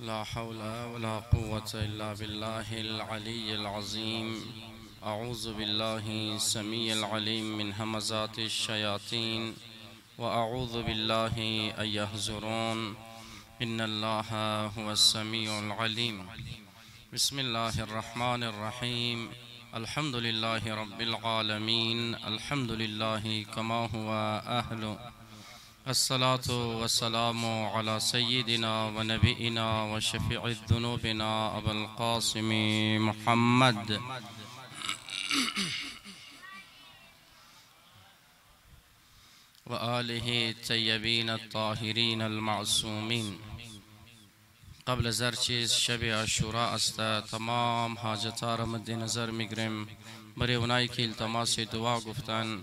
لا حول ولا قوة إلا بالله العلي العظيم. أعوذ بالله السميع العليم من همزات الشياطين وأعوذ بالله أن يحضرون. إن الله هو السميع العليم. بسم الله الرحمن الرحيم. الحمد لله رب العالمين. الحمد لله كما هو أهله. الصلاة والسلام على سيدنا ونبينا وشفيع ذنوبنا أبا القاسم محمد وآله الطيبين الطاهرين المعصومين. قبل از هر چیز شب عاشورا است. تمام حاجتها را مد نظر میگیریم. برای اونایی که التماس دعا گفتن،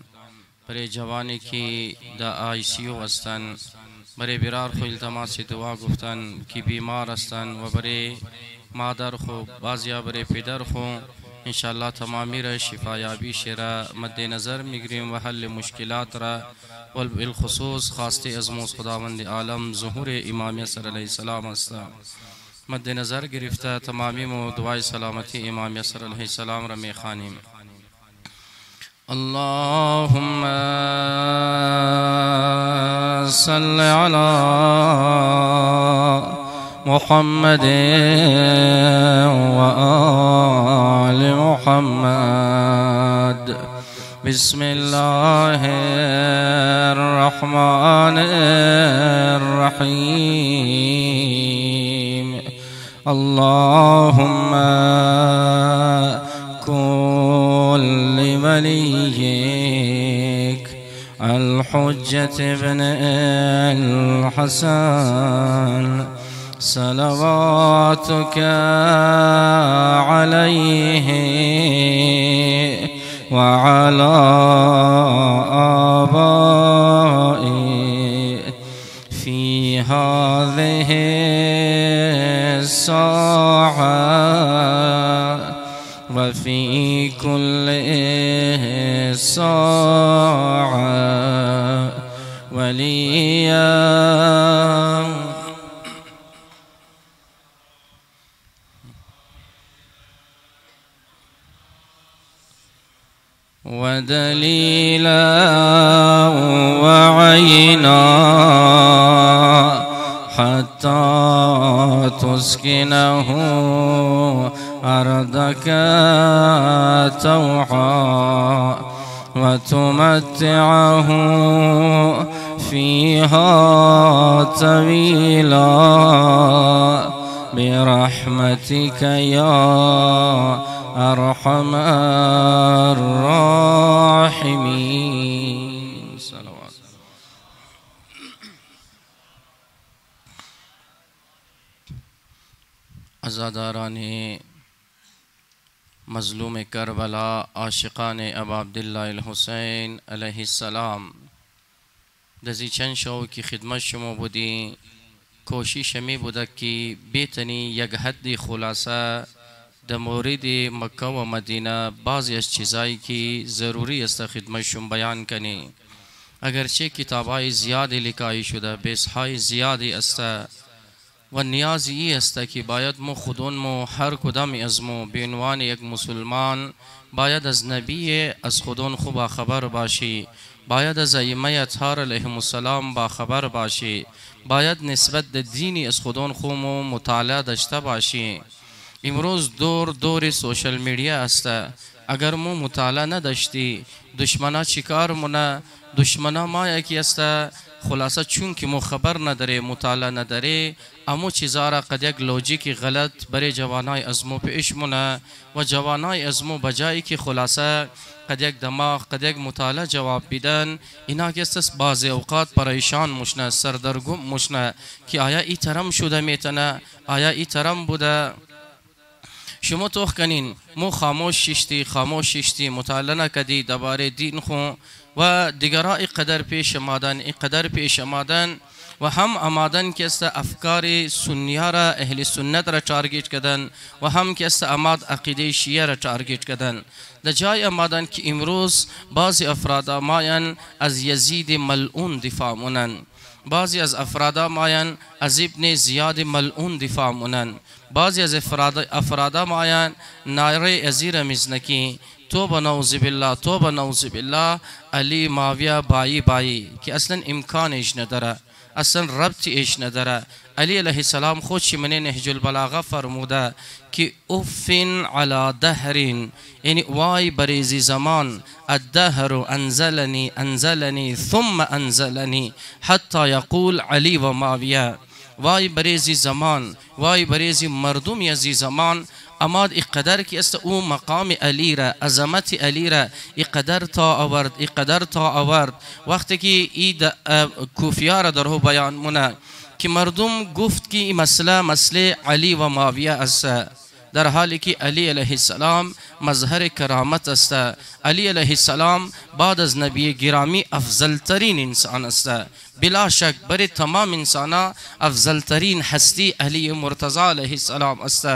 برای جوانی که در ICU هستند، برای برار خو التماس دعا گفتن که بیمار هستند و برای مادر خو، بعضیا برای پدر خو انشاءالله تمامی را شفایابی را مد نظر میگیریم و حل مشکلات را و بالخصوص خواسته از موز خداوند عالم ظهور امام یسر علیه السلام است. مد نظر گرفته تمامی و دعای سلامتی امام یسر علیه السلام را میخوانیم. اللهم صل على محمد وآل محمد. بسم الله الرحمن الرحيم. اللهم كن لوليك الحجة بن الحسن صلواتك عليه وعلى آبائه في هذه الساعة وفي كل ساعة وليا ودليلا وعينا حتى تسكنه أرضك توعا وتمتعه فيها طويلا برحمتك يا أرحم الراحمين. صلوات. عزاداران مظلوم کربلا، عاشقان ابا عبدالله الحسین علیه السلام، دزی چند شو کی خدمت شما بودی. کوشش می بوده که بیتنی یک حد خلاصه در مورد مکه و مدینه بعضی از چیزایی که ضروری است خدمتشون بیان کنی. اگرچه کتابای زیادی لکایی شده، بحث‌های زیادی است و نیازی است که باید ما خودون ما هر کدام از ما به عنوان یک مسلمان باید از نبی از خودون خوب خبر باشی، باید از ائمه اطهار علیهم السلام با خبر باشی، باید نسبت به دینی از خودون خوب مطالعه داشته باشی. امروز دور سوشل میڈیا است. اگر ما مطالعه نداشتی دشمنا چیکار مونه؟ دشمنا ما یکی است. خلاصه چون که ما خبر نداره، مطالعه نداره، امو چیزا را قد یک لوجیک غلط برای جوانای از مو پیش مونه و جوانای از مو بجایی که خلاصه قد یک دماغ قد یک مطالعه جواب بدن، اینا که است بعضی اوقات پریشان مشنه، سردرگم مشنه که آیا ای ترم شده میتنه، آیا ای ترم بوده. شما توخ کنین مو خاموش ششتی مطالعه نکدی درباره دین خو و دیگرای قدر پیش آمدن و هم آمدن که است افکار سنیه را، اهل سنت را تارگت کردن و هم که است آمد عقیده شیعه را تارگت کردن. در جای آمدن که امروز بعضی افراد ماین از یزید ملعون دفاع مونن. بعضی از افرادا ماین از ابن زیاد ملعون دفاع منن، بعضی از افرادا ماین نایره ازیر مزنکی توبه نعوذ بالله توبه نعوذ بالله علی معاویه بایی که اصلا امکانش نداره، اصلا ربطیش نداره. علی علیه السلام خودش من نهج البلاغه فرموده که افن علی دهر، یعنی وای بریزی زمان، الدهر انزلنی ثم انزلنی حتی یقول علی و معاویه. وای بریزی زمان، وای بریزی مردم یزی زمان، اماد اقدر کی است او مقام علی را، عظمت علی را اقدر تا آورد. وقتی که این کوفیا را در بیان مونه که مردم گفت که این مسئله علی و معاویه است، در حالی که علی علیه السلام مظهر کرامت است. علی علیه السلام بعد از نبی گرامی افضل ترین انسان است، بلا شک بر تمام انسان افضل ترین هستی علی مرتضی علیه السلام است.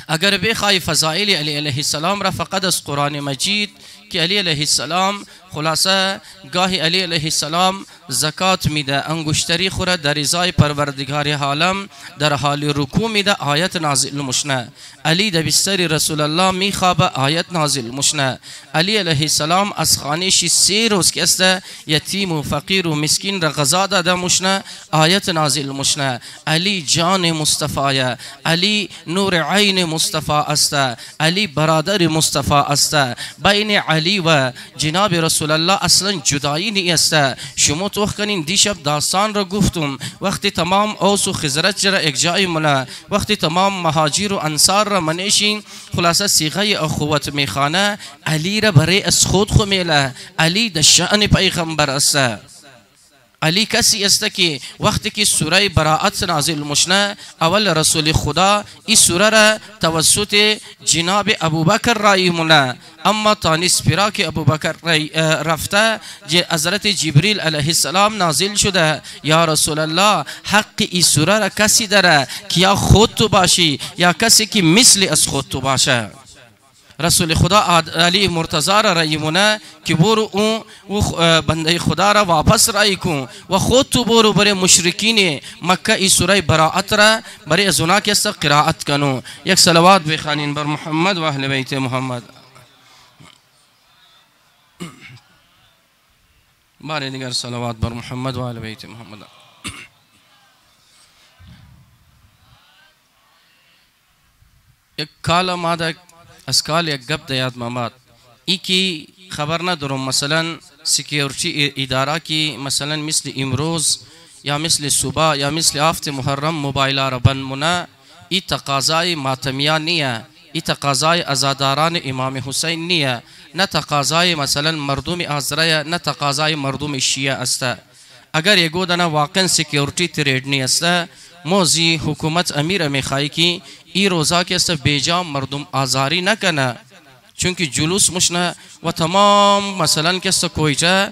اگر بخوای فضائل علی علیه السلام را فقط از قرآن مجید که علی علیه السلام خلاصه گاهی علی علیه السلام زکات میده، انگشتری خوره در ازای پروردگار عالم در حال رکوع میده، آیت نازل مشنه. علی در بستر رسول الله میخوابه، آیت نازل مشنه. علی علیه السلام از خانه‌ش 3 روز که است یتیم و فقیر و مسکین را غذا داده مشنه، آیت نازل مشنه. علی جان مصطفی، علی نور عین مصطفی است، علی برادر مصطفی است. بین علی و جناب رسول الله اصلا جدایی نیست. شما توخ کنین دیشب داستان را گفتم، وقتی تمام اوس و خزرج را یک جای ملا، وقتی تمام مهاجر و انصار را منشین خلاصه صیغه اخوت میخانه، علی را برای از خود میله. علی در شأن پیغمبر است. علی کسی است که وقتی که سوره براءت نازل مشنه، اول رسول خدا این سوره را توسط جناب ابوبکر رای مونه، اما تانیس پیرا که ابوبکر رفته حضرت جبریل علیه السلام نازل شده، یا رسول الله حق این سوره را کسی داره که یا خود تو باشی یا کسی که مثل از خود تو باشه. رسول خدا علی مرتضی را رایمونه که برو اون بنده خدا را واپس رای کن و خود تو برو برای مشرکین مکه ای سوره براءت را برای از اونا که است قرائت کنو. یک صلوات بخوانین بر محمد و اهل بیت محمد. بار دیگر صلوات بر محمد و اهل بیت محمد. یک کال ماده از کال یک گپ دیاد مامات ای کی خبر ندارم، مثلا سکیورتی اداره کی مثلا مثل امروز یا مثل صبح یا مثل هفته محرم موبایل را بند مونه، ای تقاضای ماتمیان نیه، ای تقاضای ازاداران امام حسین نیه، نه تقاضای مثلا مردم آزرای، نه تقاضای مردم شیعه است. اگر یگو دنا واقعا سکیورتی ترید نیست، موزی حکومت امیر میخوای که ای روزا که است بیجا مردم آزاری نکنه، چونکه جلوس مشنه و تمام مثلا که است کویجا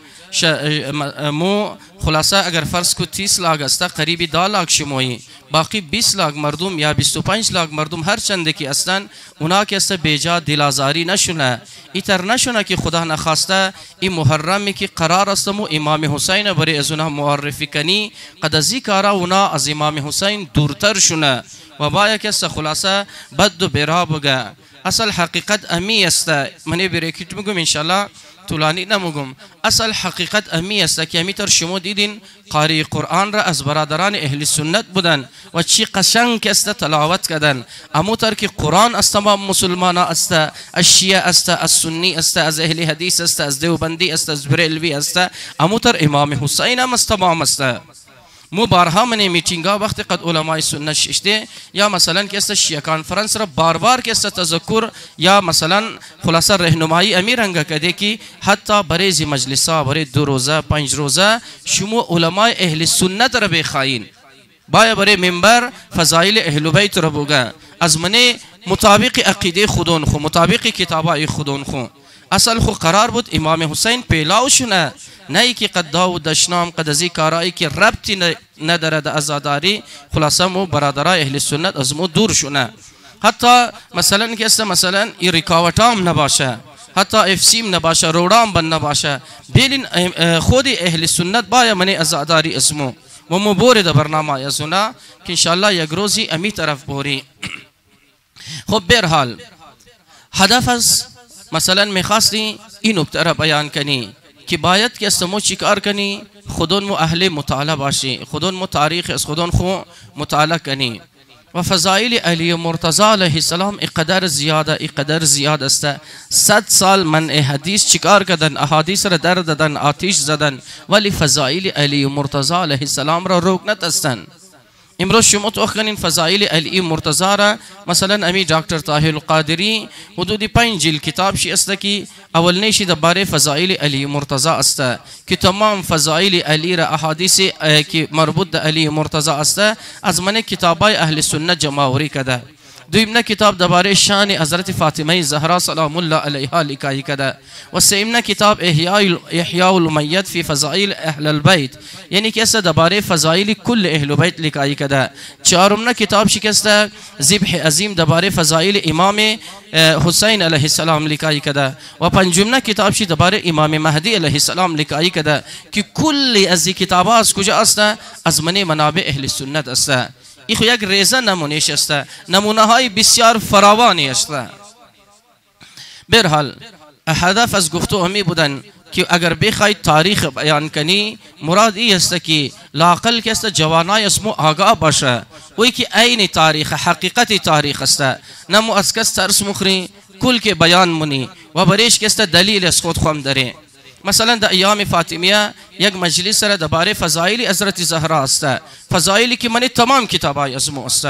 مو خلاصه اگر فرض کو 30 لاک است قریبی 2 لاک شمایی، باقی 20 لاک مردم یا 25 لاک مردم هر چنده که هستند اونا که است بیجا دلازاری نشونه. ایتر نشونه که خدا نخواسته این محرمی که قرار است مو امام حسین برای از اونا معرفی کنی، قد از این کارا اونا از امام حسین دورتر شونه و باید که است خلاصه بد و برا بگه. اصل حقیقت امی است، منی بریکیت میگم انشالله طولانی نموگم. اصل حقیقت امی است که امیتر شما دیدین قاری قرآن را از برادران اهل سنت بودن و چی قشنگ است تلاوت کردن. اموتر که قرآن از تمام مسلمان است، از شیعه است، از سنی است، از اهل حدیث است، از دیوبندی است، از بریلوی است، اموتر امام حسین هم از تمام است. مو بارها من میتینگا وقتی قد علمای سنت ششته یا مثلا که است شیعه کانفرنس را بار که است تذکر یا مثلا خلاصه رهنمایی امیرنگا کده که حتی برای مجلسا برای 2 روزه 5 روزه شما علمای اهل سنت را بخواین، باید برای منبر فضائل اهل بیت را بگه، از من مطابق عقیده خودون خو مطابق کتابای خودون خو. اصل خو قرار بود امام حسین پیلاو شونه، نه که قد داود دشنام قد ازی کارایی که ربطی نداره د ازاداری خلاصه مو برادرای اهل سنت از مو دور شونه. حتی مثلا که است مثلا این رکاوتام نباشه، حتی افسیم نباشه، روڑام بن نباشه، بیلین خود اهل سنت باید من ازاداری اسمو و مبورد برنامه یزونا که انشاءالله یک روزی امی طرف بوری. خب برحال هدف از مثلا میخواستی این نکته را بیان کنی که باید که استمو چیکار کنی، خودون مو اهل مطالعه باشی، خودون مو تاریخ از خودون خو مطالعه کنی. و فضائل علی مرتضی علیه السلام اقدر زیاد است. 100 سال من حدیث چیکار کردن، احادیث را در دادن، آتیش زدن، ولی فضائل علی مرتضی علیه السلام را روک نتستن. امروز شما تو کنین فضائل علی مرتضی را، مثلا امی دکتر طاهر القادری حدود 5 جلد کتاب شی است که اولنیشی درباره فضائل علی مرتضی است که تمام فضائل علی را احادیث که مربوط به علی مرتضی است از من کتابای اهل سنت جمع کرده. دویمنا کتاب درباره شان حضرت فاطمه زهرا سلام الله علیها لیکای کرده و سیمنا کتاب احیاء المیت فی فضائل اهل البیت، یعنی که است درباره فضائل کل اهل بیت لیکای کرده. چهارمنا کتاب شکسته ذبح عظیم درباره فضائل امام حسین علیه السلام لیکای کرده و پنجمنا کتاب شی درباره امام مهدی علیه السلام لیکای کرده که کل از کتاب از کجا است؟ از من منابع اهل سنت است. این خو یک ریزه نمونهش است، نمونه های بسیار فراوانی است. برحال هدف از گفتو همی بودن که اگر بخواید تاریخ بیان کنی مراد ای است که لاقل که است جوانای اسمو آگاه باشه وی که عین تاریخ حقیقت تاریخ است، نمو از کس ترس مخری کل که بیان منی و بریش که است دلیل از خود خوام داره. مثلا در ایام فاطمیه یک مجلس را درباره فضائل حضرت زهرا است، فضائلی که من تمام کتابای ازمو است.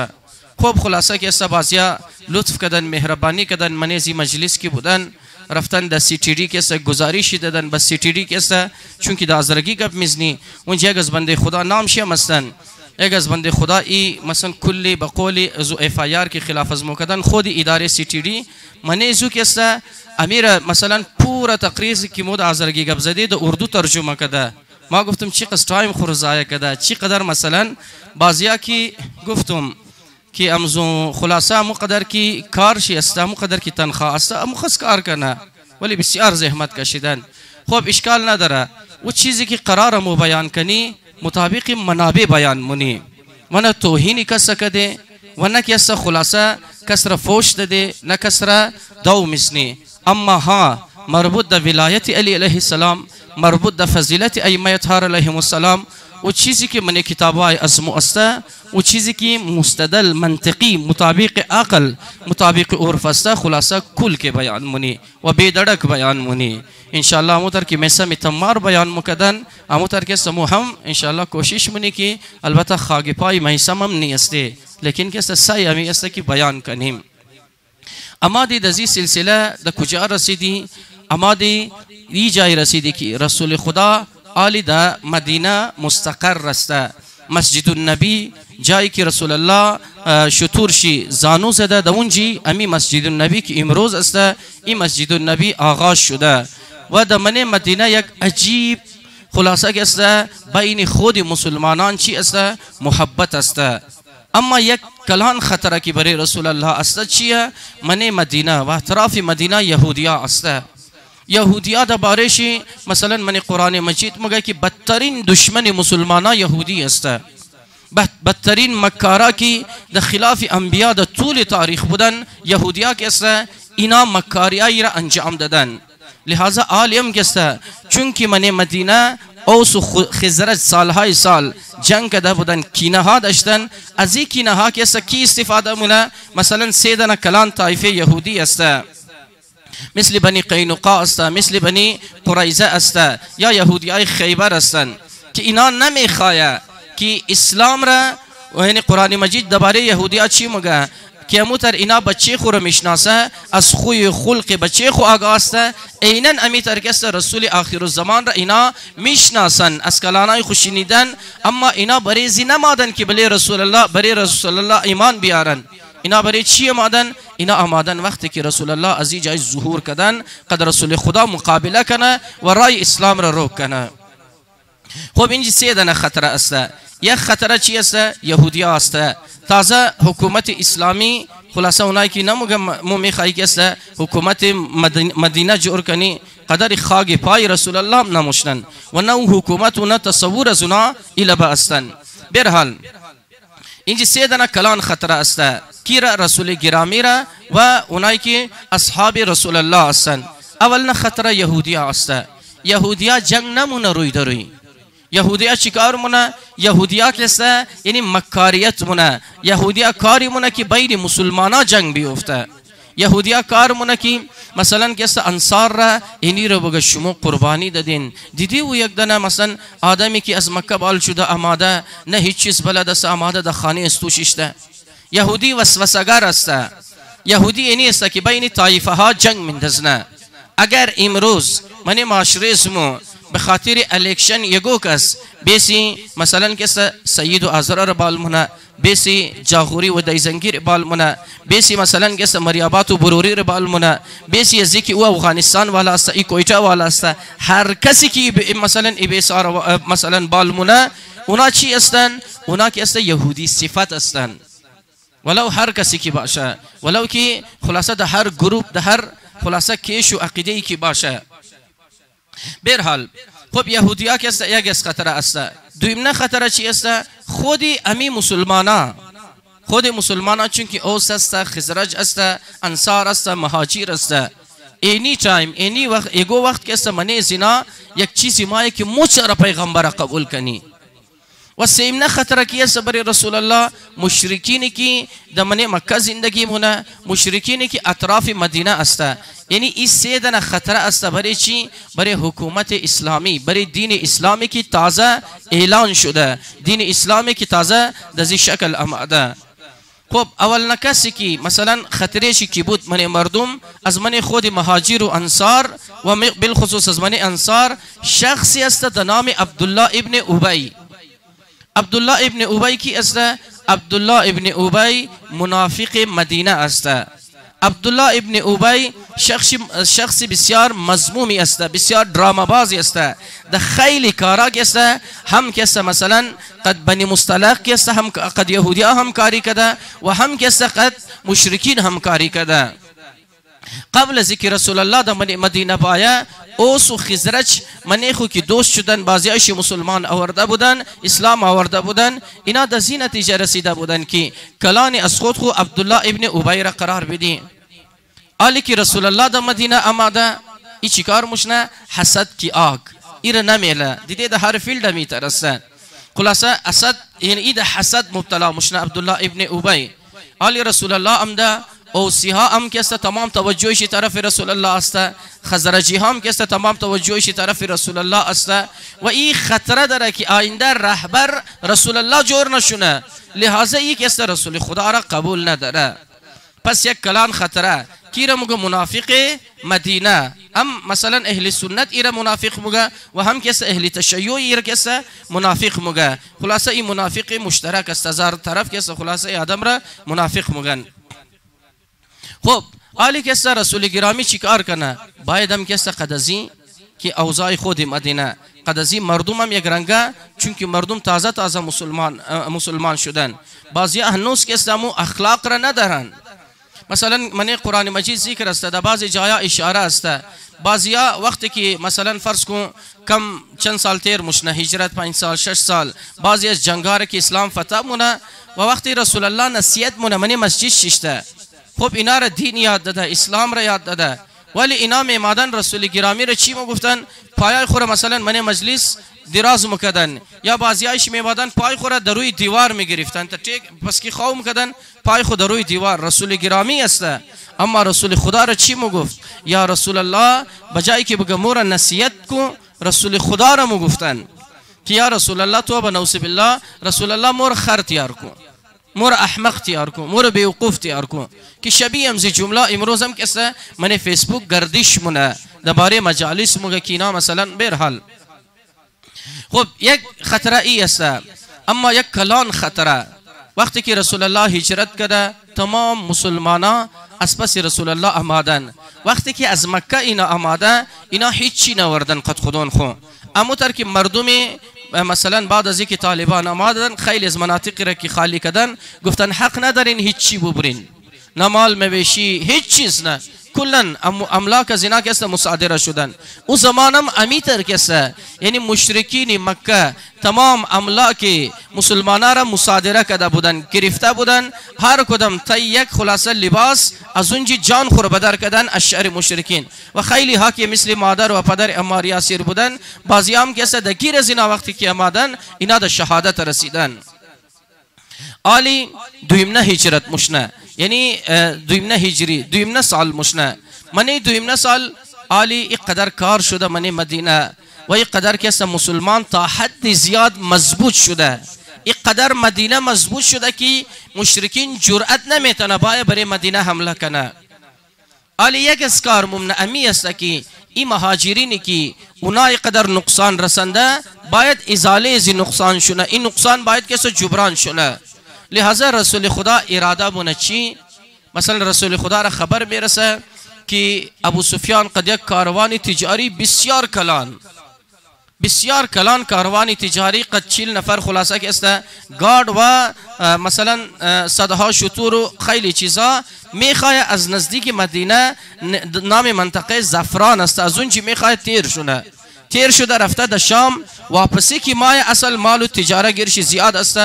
خوب خلاصه که است بازیا لطف کردن، مهربانی کردن، من زی مجلس کی بودن رفتن در سی تی دی که است گزارشی دادن، بس سی تی دی که است چون که دازرگی گپ میزنی اونجا یک از بنده خدا نام شیم هستن، یک از بنده خدا ای مثلا کلی بقول ازو اف آی آر که خلاف از مکدن خود اداره سی تی دی من زو که است امیر مثلا پورا تقریر که مود آزرگی گپ زدی در اردو ترجمه کرده. ما گفتم چی قصد تایم خورزایه کرده، چی قدر مثلا بازیا کی گفتم که امزو خلاصه مقدر کی کارشی است، مقدر کی تنخواه است، مخص کار کنه ولی بسیار زحمت کشیدن. خب اشکال نداره و چیزی که قرار مو بیان کنی مطابق منابع بیان منی و نه توهینی کس کده و نه کس خلاصه کسر فوش دده نه کسر دو مسنی. اما ها مربوط در ولایت علی علیه السلام، مربوط در فضیلت ائمه اطهار علیهم السلام و چیزی که من کتابای ازمو است و چیزی که مستدل منطقی مطابق عقل مطابق عرف است خلاصه کل که بیان منی و بیدرک بیان منی. انشاءالله اموتر که میسم تمار بیان مکدن اموتر که سمو هم انشاءالله کوشش منی که البته خاگی پای میسم هم نیسته لیکن که سعی همی است که بیان کنیم. اما دی دزی سلسله د کجا رسیدی؟ اما دی جای رسیدی که رسول خدا آلی دا مدینه مستقر است، مسجد النبی جایی که رسول الله شطور شی زانو زده دا اونجی امی مسجد النبی که امروز است این مسجد النبی آغاز شده و دا من مدینه یک عجیب خلاصه که است بین خود مسلمانان چی است؟ محبت است. اما یک کلان خطره که برای رسول الله است چیه؟ من مدینه و اطراف مدینه یهودیا است. یهودیا دا بارشی مثلا من قرآن مجید مگه که بدترین دشمن مسلمانان یهودی است، بدترین مکارا که دا خلاف انبیا دا طول تاریخ بودن یهودیا که است اینا مکاریایی را انجام دادن. لہذا عالم که است چونکه من مدینه اوس و خزرج سالهای سال جنگ کده بودن، کینه ها داشتن، از این کینه ها که است کی استفاده مونه؟ مثلا سیدنا کلان طایفه یهودی است، مثل بنی قینقاع است، مثل بنی قریظه است یا یهودی های خیبر هستند که اینا نمیخواه که اسلام را و یعنی قرآن مجید درباره یهودی ها چی میگه که اموتر اینا بچه خو را میشناسه، از خوی خلق بچه خو آگاه است، اینن امیتر که رسول آخر الزمان را اینا میشناسن، از کلانای خوشینیدن، اما اینا بریزی نمادن که برای رسول الله ایمان بیارن. اینا برای چی آمدن؟ اینا آمدن وقتی که رسول الله از این جای ظهور کردن قد رسول خدا مقابله کنه و رای اسلام را رو کنه. خب اینجا سه دانه خطره است. یک خطره چی است؟ یهودی است. تازه حکومت اسلامی خلاصه اونایی که مو میخوایی که است حکومت مدینه جور کنی قدر خاک پای رسول الله نموشنن و نه حکومت و نه تصور از اونا ایلا با استن. برحال اینجا سه دانه کلان خطر است کی را؟ رسول گرامی را و اونایی که اصحاب رسول الله هستند. اول خطر یهودیا است. یهودیا جنگ نمونه روی دروی. یهودیا چیکار مونه؟ یهودیا کسته یعنی مکاریت مونه. یهودیا کاری مونه که بین مسلمانا جنگ بیفته. یهودیا کار مونه که مثلا کسته انصار را اینی رو بگه شما قربانی دادین. دیدی و یک دنه مثلا آدمی که از مکه بال شده آماده نه هیچ چیز بلد است آماده در خانه استوشیشته. یهودی وسوسه‌گر است. یهودی اینی است که بین طایفه ها جنگ مندزنه. اگر امروز من معاشره اسمو به خاطر الیکشن یگو کس بیسی مثلا کس سید و آزرار بالمونه، بیسی جاغوری و دیزنگیر بالمونه، بیسی مثلا کس مریابات و بروری بالمونه، بیسی ازی که او افغانستان والا است، ای کویتا والا است. هر کسی که مثلا ایبیسار مثلا بالمونه اونا چی هستن؟ اونا که است یهودی صفت هستن. ولو هر کسی که باشه، ولو که خلاصه ده هر گروپ ده هر خلاصه کیش و عقیده ای که باشه. برحال خب یهودیا که است یک از خطر است. دویمنه خطر چی است؟ خودی امی مسلمانا، خود مسلمانا چون که اوس است، خزرج است، انصار است، مهاجر است. اینی تایم اینی وقت یگو وقت که است منی زنا یک چیزی مایی که مچر پیغمبر قبول کنی. و سیمنه خطر کی است برای رسول الله؟ مشرکینی که دمنه مکه زندگی مونه، مشرکینی که اطراف مدینه است. یعنی این سه دانه خطر است برای چی؟ برای حکومت اسلامی، برای دین اسلامی که تازه اعلان شده، دین اسلامی که تازه دزی شکل آمده. خب اول نکسی که مثلا خطرشی که بود من مردم از من خود مهاجر و انصار و بالخصوص از من انصار شخصی است در نام عبدالله ابن ابی. عبدالله ابن ابی کی است؟ عبدالله ابن ابی منافق مدینه است. عبدالله ابن ابی شخصی بسیار مذمومی است، بسیار دراما بازی است. ده خیلی کارا است، هم کس مثلا قد بنی مصطلق است، هم قد یهودیا هم کاری کده و هم کس قد مشرکین هم کاری کده. قبل از اینکه رسول الله در مدینه باید اوس و خزرج منیخو که دوست شدن، بعضیایش مسلمان آورده بودن، اسلام آورده بودن، اینا در این نتیجه رسیده بودن که کلانی از خود خو عبدالله ابن ابی را قرار بدی. آلی که رسول الله در مدینه آمده ای چیکار مشنه؟ حسد کی آگ ایره نمیله، دیده در هر فیلد میترسه. خلاصه اسد یعنی ای در حسد مبتلا مشنه عبدالله ابن ابی. آلی رسول الله آمده اوسیها هم که است تمام توجهش طرف رسول الله است، خزرجی هم که است تمام توجهش طرف رسول الله است و این خطر داره که آینده رهبر رسول الله جور نشونه، لحاظا این که است رسول خدا را قبول نداره. پس یک کلان خطره کی را مگه منافق مدینه، هم مثلا اهل سنت ایره منافق مگه و هم که است اهل تشیع ایره که است منافق مگه. خلاصه این منافق مشترک است، هزار طرف که است خلاصه آدم را منافق مگن. خب آلی که است رسول گرامی چی کار کنه؟ باید هم که است قدزی که اوضاع خود مدینه قدزی مردم هم یک رنگه، چون که مردم تازه مسلمان شدن، بعضی هنوز که است همو اخلاق را ندارن. مثلا من قرآن مجید ذکر است، در بعضی جایا اشاره است، بعضیا وقتی که مثلا فرض کن کم چند سال تیر مشنه هجرت 5 سال 6 سال، بعضی از جنگار که اسلام فتح مونه و وقتی رسول الله نصیحت مونه من مسجد ششته. خب اینا را دین یاد داده، اسلام را یاد داده، ولی اینا میمادن رسول گرامی را چی میگفتن؟ پایای خور مثلا من مجلس دراز میکردن، یا بعضیایش میمادن پای خور در روی دیوار میگرفتن تا ٹھیک پس کی خواه میکردن پای خود در روی دیوار. رسول گرامی است، اما رسول خدا را چی میگفت؟ یا رسول الله بجای که بگه مور نصیحت کو، رسول خدا را میگفتن که یا رسول الله تو بنوس بالله، رسول الله مور خر تیار کو، مور احمق تیار کو، مور بیوقوف تیار کو. که شبیه همزی جمله امروز هم کسته من فیسبوک گردش مونه درباره مجالس مگه کینا مثلا. برحال خب یک خطره ای است، اما یک کلان خطره وقتی که رسول الله هجرت کرده تمام مسلمانا از پس رسول الله آمدن. وقتی که از مکه اینا آمده اینا هیچی نوردن قد خودون خو، اما تر که مردم مثلا بعد از اینکه طالبان آمدن خیلی از مناطق را که خالی کردن گفتن حق ندارین هیچی ببرین، نه مال مویشی، هیچ چیز نه. کلن املاک زنا که است مصادره شدن. او زمانم امیتر که است، یعنی مشرکین مکه تمام املاک مسلمانان را مصادره کرده بودن، گرفته بودن. هر کدام تا یک خلاصه لباس از اونجی جان خور بدر کردن از شعر مشرکین. و خیلی ها که مثل مادر و پدر عمار یاسر بودن، بعضی هم که است دگیر زنا وقتی که آمدن اینا در شهادت رسیدن. آلی دویمنه هجرت مشنه، یعنی دویمنه هجری، دویمنه سال مشنه. منی دویمنه سال آلی اقدر کار شده منی مدینه و اقدر که مسلمان تا حد زیاد مضبوط شده، اقدر مدینه مضبوط شده که مشرکین جرأت نمیتونه باید برای مدینه حمله کنه. آلی یک از کار ممنعمی است که این مهاجرینی که اونا اقدر نقصان رسنده باید ازاله از نقصان شونه، این نقصان باید که جبران شونه. لہذا رسول خدا اراده بونه چی؟ مثلا رسول خدا را خبر میرسه که ابو سفیان قد یک کاروانی تجاری بسیار کلان کاروانی تجاری قد 40 نفر خلاصه که است گارد و مثلا صدها شطور و خیلی چیزا میخواه از نزدیک مدینه، نام منطقه زفران است، از اونجی میخواه تیر شده رفته در شام، واپسی که مای اصل مال و تجاره گرش زیاد است.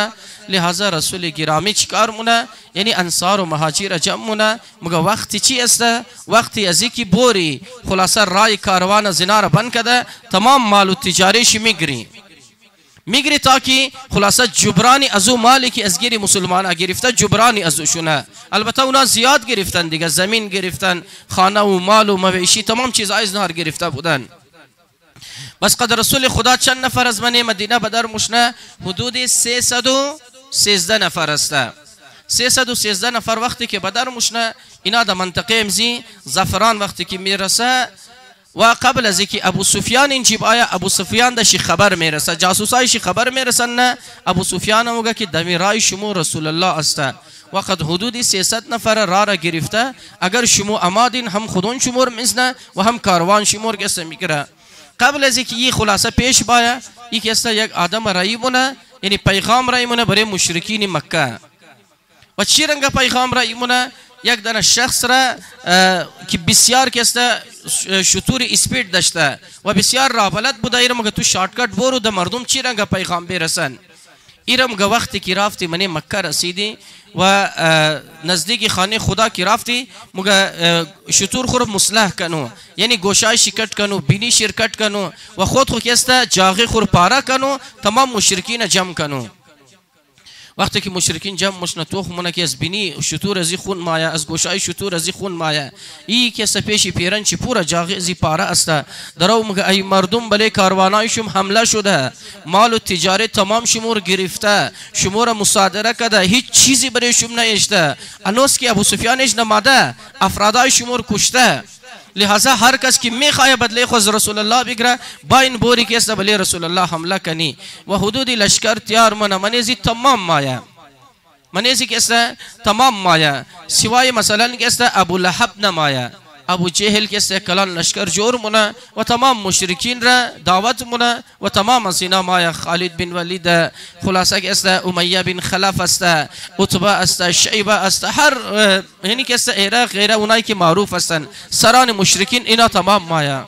لہذا رسول گرامی چیکار مونه؟ یعنی انصار و مهاجر جمع مونه. مگه وقتی چی است؟ وقتی ازی که بوری خلاصه رای کاروان زنا را بند کده، تمام مال و تجاریش میگری تا که خلاصه جبرانی از او مالی که از گیری مسلمان گرفته جبرانی از او شونه. البته اونا زیاد گرفتن دیگه، زمین گرفتن، خانه و مال و مویشی تمام چیز از نهار گرفته بودن. بس قد رسول خدا چند نفر از من مدینه بدر مشنه؟ حدود 313 نفر است. 313 نفر وقتی که بدر مشنه اینا در منطقه امزی زفران وقتی که میرسه و قبل از اینکه ابو سفیان این جیب آیا، ابو سفیان داشی خبر میرسه، جاسوسایشی خبر میرسن نه ابو سفیان موگه که دمی رای شما رسول الله است و قد حدود 300 نفر را گرفته، اگر شما امادین هم خودون شمور میزنه و هم کاروان شمور گسته میگره. قبل از اینکه این خلاصه پیش باید یک است یک آدم رایی مونه، یعنی پیغام رایی مونه برای مشرکین مکه. و چی رنگ پیغام رایی مونه؟ یک دانه شخص را که بسیار که است شطور اسپید داشته و بسیار رابلت بوده، ایره مگه تو شارتکت برو ده مردم چی رنگ پیغام برسن. ایره مگه وقتی که رفتی منی مکه رسیدی و نزدیک خانه خدا کی رفتی مگه شطور خور مصلح کنو، یعنی گوشای شکت کنو، بینی شرکت کنو و خود خو کیسته جاغی خور پارا کنو، تمام مشرکین جمع کنو. وقتی که مشرکین جمع مشن تو خمونه که از بینی شطور ازی خون مایا، از گوشای شطور ازی خون مایا، ای که سپیشی پیرن چی پورا جاغی ازی پارا است. درو مگه ای مردم بله کاروانایشم حمله شده، مال و تجارت تمام شمور گرفته، شمور مصادره کده، هیچ چیزی برای شم نیشته. انوس که ابو سفیانش نماده، افرادای شمور کشته. لہذا هر کس که میخواه بدله خود رسول الله بگره با این بوری که است بله رسول الله حمله کنی و حدود لشکر تیار منیزی تمام مایا، منیزی که است تمام مایا، سوای مثلا که است ابو لحب نمایا، ابو جهل که است کلان لشکر جور مونه و تمام مشرکین را دعوت مونه و تمام سینا مایا. خالد بن ولید خلاصه که است، امیه بن خلف است، عتبه است، شیبه است، هر یعنی که است عراق غیره اونایی که معروف هستن سران مشرکین اینا تمام مایا.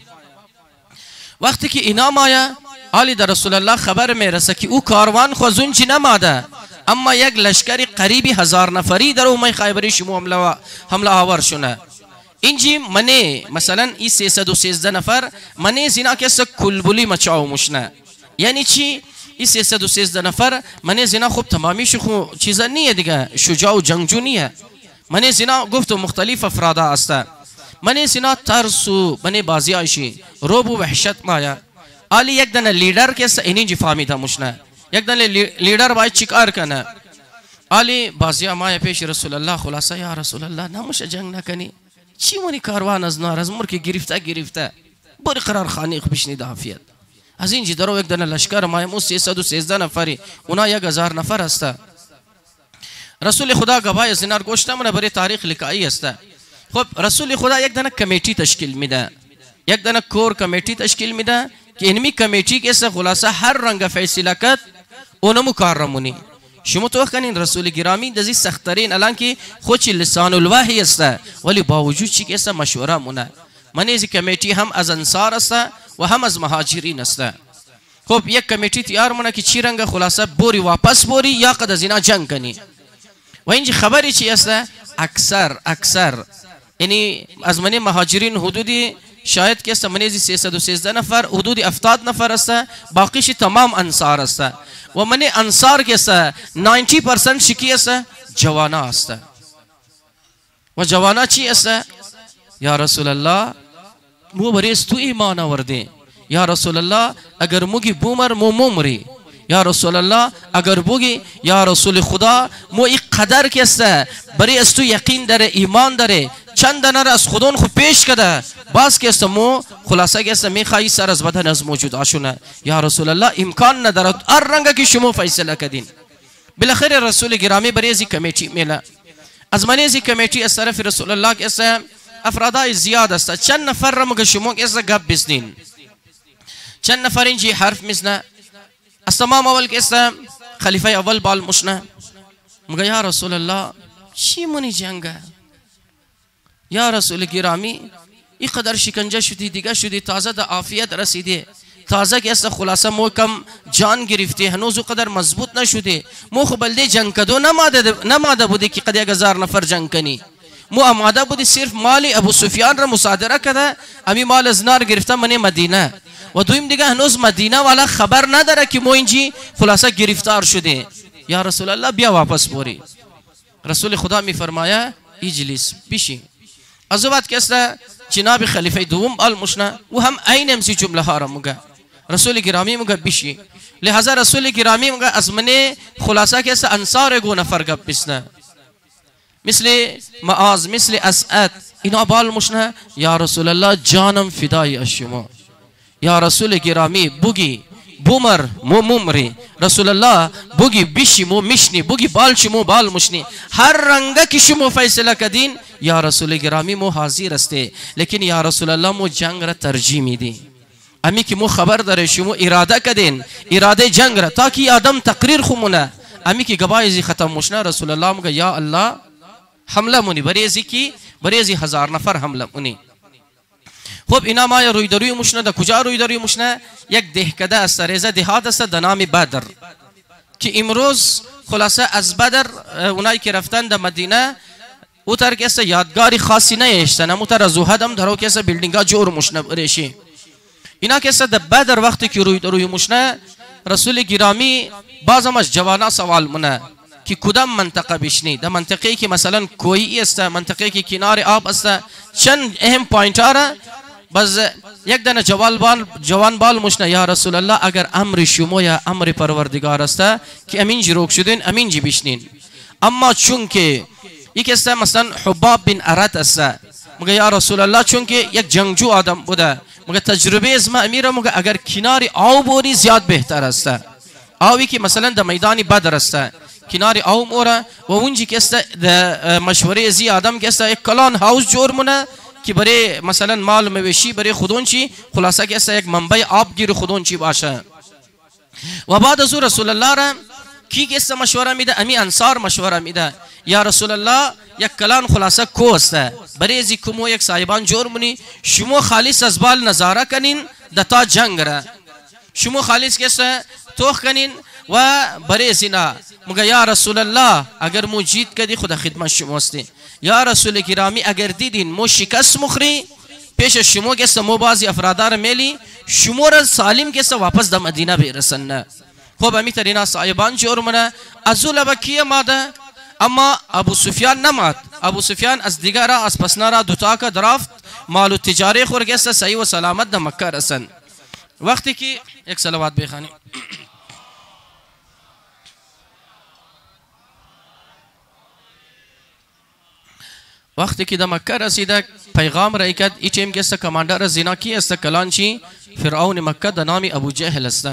وقتی که اینا مایا آلی در رسول الله خبر میرسه که او کاروان خوزون چی نماده، اما یک لشکری قریبی 1000 نفری در اومی خیبری شما حمله آور شونه. اینجی منی مثلا ای 313 نفر منی زنا که است کلبولی مچاو مشنه. یعنی چی؟ ای 313 نفر منی زنا خوب تمامیش خو چیزا نیه دیگه، شجاع و جنگجو نیه. منی زنا گفت مختلف افرادا است. منی زنا ترس و منی بازی آیشی روب و وحشت مایا. آلی یک دنه لیڈر که است اینجی فهمیده مشنه، یک دنه لیڈر باید چیکار کنه. آلی بازی مایا پیش رسول الله خلاصه یا رسول الله نموشه جنگ نکنی، چی مونی کاروان از نار از مرکی گرفته بری قرار خانی خوبشنی دافیت. از اینجی درو یک دنه لشکر مایمون 313 نفری اونا 1000 نفر است. رسول خدا گواهی زنار گوشته منه برای تاریخ لکایی است. خب رسول خدا یک دنه کمیٹی تشکیل میده، یک دنه کور کمیٹی تشکیل میده که اینمی کمیٹی که خلاصه هر رنگ فیصله کد اونمو کار رمونی. شما تو کنین رسول گرامی دزی سخترین الان که خودی لسان الوحی است ولی با وجود چی که است مشوره مونه من از کمیتی هم از انصار است و هم از مهاجرین است. خب یک کمیتی تیار مونه که چی رنگ خلاصه بوری واپس بوری یا قد از اینا جنگ کنی و اینجا خبری چی است اکثر یعنی از من مهاجرین حدودی شاید که است منیزی 313 نفر حدودی 70 نفر است باقیش تمام انصار است و من انصار که است 90% شکی است جوانا است و جوانا چی است یا رسول الله مو بریز تو ایمان آورده یا رسول الله اگر موگی بومر مو ممری یا رسول الله اگر بوگی یا رسول خدا مو ای قدر که است بری از تو یقین داره ایمان داره چند نر از خودون خو پیش کده باز که است مو خلاصه که است میخوایی سر از بدن از موجود آشونه یا رسول الله امکان ندارد هر رنگ که شما فیصله کدین. بالاخره رسول گرامی بریزی کمیتی میله از منیزی کمیتی از طرف رسول الله که است افرادای زیاد است چند نفر را مگه شما که است گپ بزنین چند نفر اینجی حرف میزنه از تمام اول که است خلیفه اول بال مشنه مگه یا رسول الله چی منی جنگه یا رسول گرامی ای قدر شکنجه شدی دیگه شدی تازه دا عافیت رسیده تازه که است خلاصه مو کم جان گرفته هنوز قدر مضبوط نشده مو خو بلده جنگ کدو نماده بوده که قد 1000 نفر جنگ کنی مو آماده بودی صرف مال ابو سفیان را مصادره کده امی مال از نار گرفته من مدینه و دویم دیگه هنوز مدینه والا خبر نداره که مو اینجی خلاصه گرفتار شده یا رسول الله بیا واپس بوری. رسول خدا می فرمایا اجلس بشی از بعد که است جناب خلیفه دوم المشنا و هم عین امسی جمله ها را مگه رسول گرامی مگه بشی لہذا رسول گرامی مگه از من خلاصه که است انصار گو نفر گپ بسنه مثل معاذ مثل اسعد اینا بالمشنه یا رسول الله جانم فدای اشما یا رسول گرامی بوگی بومر مو ممری رسول الله بوگی بشی مو مشنی بوگی بال شمو بال مشنی هر رنگه که شما فیصله کدین یا رسول گرامی مو حاضر استه لیکن یا رسول الله مو جنگ را ترجیح میدی امی که مو خبر داره شما اراده کدین اراده جنگ را تاکی آدم تقریر خمونه امی که گبایزی ختم مشنه رسول الله مگه یا الله حمله مونی بریزی کی بریزی 1000 نفر حمله مونی. خب اینا ما روی دروی مشنه دا کجا روی دروی مشنه یک دهکده است ریزه دهات است دا نام بدر که امروز خلاصه از بدر اونایی که رفتن دا مدینه او تر که است یادگاری خاصی نیشتن امو تر از زهدم درو که است بیلدینگا جور مشنه بریشی اینا که است دا بدر وقتی که روی دروی مشنه رسول گرامی بازم از جوانا سوال منه که کدام منطقه بشنی در منطقه‌ای که مثلا کویی است منطقه‌ای که کنار آب است چند اهم پوینت ها بس یک دانه جوان بال مشنه یا رسول الله اگر امر شما یا امر پروردگار است که امین جی روک شدین امین جی بشنین اما چون که یک است مثلا حباب بن ارت است مگه یا رسول الله چون که یک جنگجو آدم بوده مگه تجربه از ما امیره مگه اگر کنار آب بوری زیاد بهتر است آوی که مثلا در میدان بدر است کنار آو مورا و اونجی که است مشوره زی آدم که است یک کلان هاوس جور مونه که برای مثلا مال مویشی برای خودون چی خلاصه که است یک منبع آب گیر خودون چی باشه و بعد از رسول الله را کی که است مشوره میده امی انصار مشوره میده یا رسول الله یک کلان خلاصه کو است برای زی کمو یک صاحبان جور مونی شما خالص از بال نظاره کنین دتا جنگ را شما خالص که است توخ کنین و برای زنا مگه یا رسول الله اگر مو جیت کدی خدا خدمت شما استی یا رسول گرامی اگر دیدین مو شکست مخری پیش شما که است مو بازی افرادار میلی شما را سالم که است واپس در مدینه برسن. خب امی ترینا صاحبان جور منه ازول بکیه ماده اما ابو سفیان نماد ابو سفیان از دیگر از پسنارا دوتا کا درافت مال و تجاری خور که است صحیح و سلامت در مکه رسن. وقتی که یک صلوات بخوانی وقتی که در مکه رسیده پیغام رای کرد ایچیم که است کماندر زنا کی است کلانچی فرعون مکه در نام ابو جهل است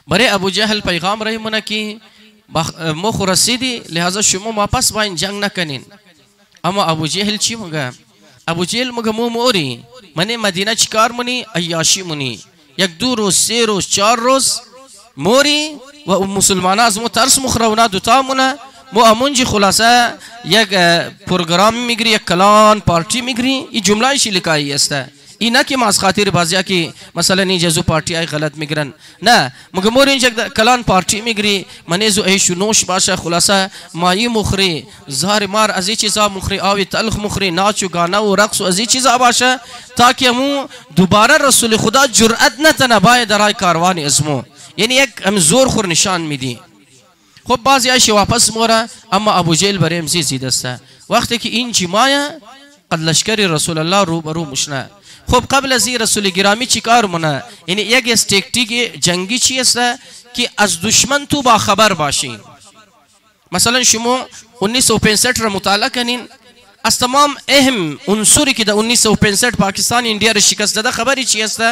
برای ابو جهل پیغام رای منه که مخ رسیدی لہذا شما واپس باین جنگ نکنین اما ابو جهل چی مگه ابو جهل مگه مو موری من مدینه چیکار منی عیاشی منی یک 2 روز 3 روز 4 روز موری و مسلمان از مو ترس مخرونا دوتامونه مو امونجی خلاصه یک پروگرام میگیری، یک کلان پارتی میگیری، این جمله شی لکایی است. اینا که ما از خاطر بازیا که مثلا این جزو پارتی های غلط میگرن، نه مگه مور اینجا کلان پارتی میگیری منیزو ایشو نوش باشه، خلاصه مایی مخری، زهر مار از این چیزا مخری، آوی تلخ مخری، ناچ و گانا و رقص و از این چیزا باشه تاکه مو دوباره رسول خدا جرأت نتنه باید درای کاروانی اسمو، یعنی یک هم زور خور نشان میدی. خب بعضی ایشی واپس موره، اما ابو جهل بریم زید است. وقتی که این جماعه قد لشکر رسول الله روبرو مشنه. خب قبل از این رسول گرامی چی کار مونه؟ یعنی یک تکتیک جنگی چی است که از دشمن تو با خبر باشین. مثلا شما 1965 را مطالعه کنین، از تمام اهم عنصری که در 1965 پاکستان انڈیا را شکست داده خبری چی است؟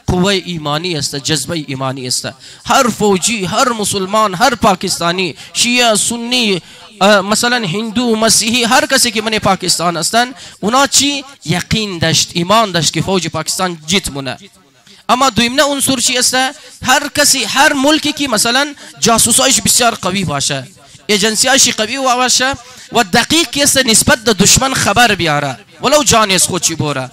قوه ایمانی است، جذبه ایمانی است. هر فوجی، هر مسلمان، هر پاکستانی، شیعه، سنی، مثلا هندو، مسیحی، هر کسی که من پاکستان هستن اونا چی یقین داشت، ایمان داشت که فوج پاکستان جیت مونه. اما دویمنه عنصر چی است؟ هر کسی، هر ملکی که مثلا جاسوسایش بسیار قوی باشه، ایجنسیایش قوی باشه و دقیق است نسبت به دشمن خبر بیاره ولو جان از خود چی بوره.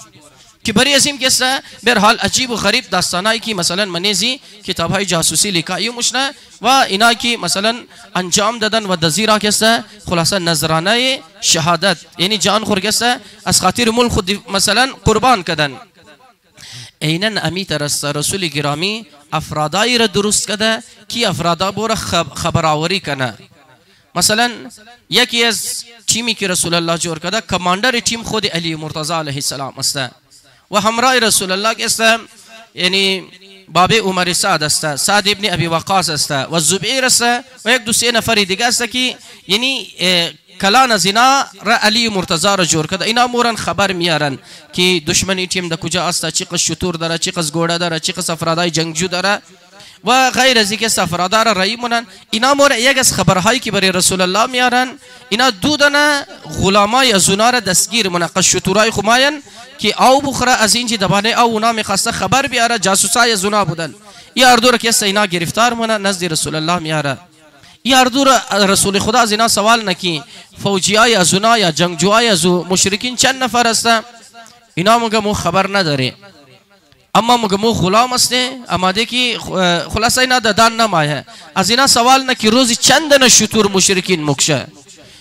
که برای از این قصه به حال عجیب و غریب داستانایی که مثلا منیزی کتاب های جاسوسی لیکایی مشنه و اینا که مثلا انجام دادن و دزیرا قصه خلاصه نظرانه شهادت، یعنی جان خور قصه از خاطر ملک خود مثلا قربان کردن. اینن امیت رسول گرامی افرادایی را درست کرده که افرادا بور خبرآوری کنه. مثلا یکی از تیمی که رسول الله جور کرده کماندر تیم خود علی مرتضی علیه السلام است و همراه رسول الله است، یعنی باب عمر سعد است، سعد ابن ابی وقاص است و زبیر است و یک دو سه نفر دیگه است که یعنی کلان زنا را علی مرتضی را جور کرده. اینا مورن خبر میارن که دشمنی تیم در کجا است، چی قص شطور داره، چی قص گوڑه داره، چی قص افرادای جنگجو داره و غیر از اینکه افرادار رایی مونن. اینا مور یک از خبرهایی که برای رسول الله میارن. اینا دو دانه غلامای زنا را دستگیر مونن، قص شطورای خماین که او بخره از اینجا دبانه او اونا میخواسته خبر بیاره، جاسوسای زنا بودن. این اردو را که اینا گرفتار مونن نزد رسول الله میاره. این اردو را رسول خدا از اینا سوال نکی فوجیای زنا یا جنگجوهای از مشرکین چند نفر هستن؟ اینا مگه مو خبر نداره، اما مگه مو غلام هسته اماده که خلاصه اینا دادن نمایه. از اینا سوال نکی روزی چند دنه شطور مشرکین مکشه؟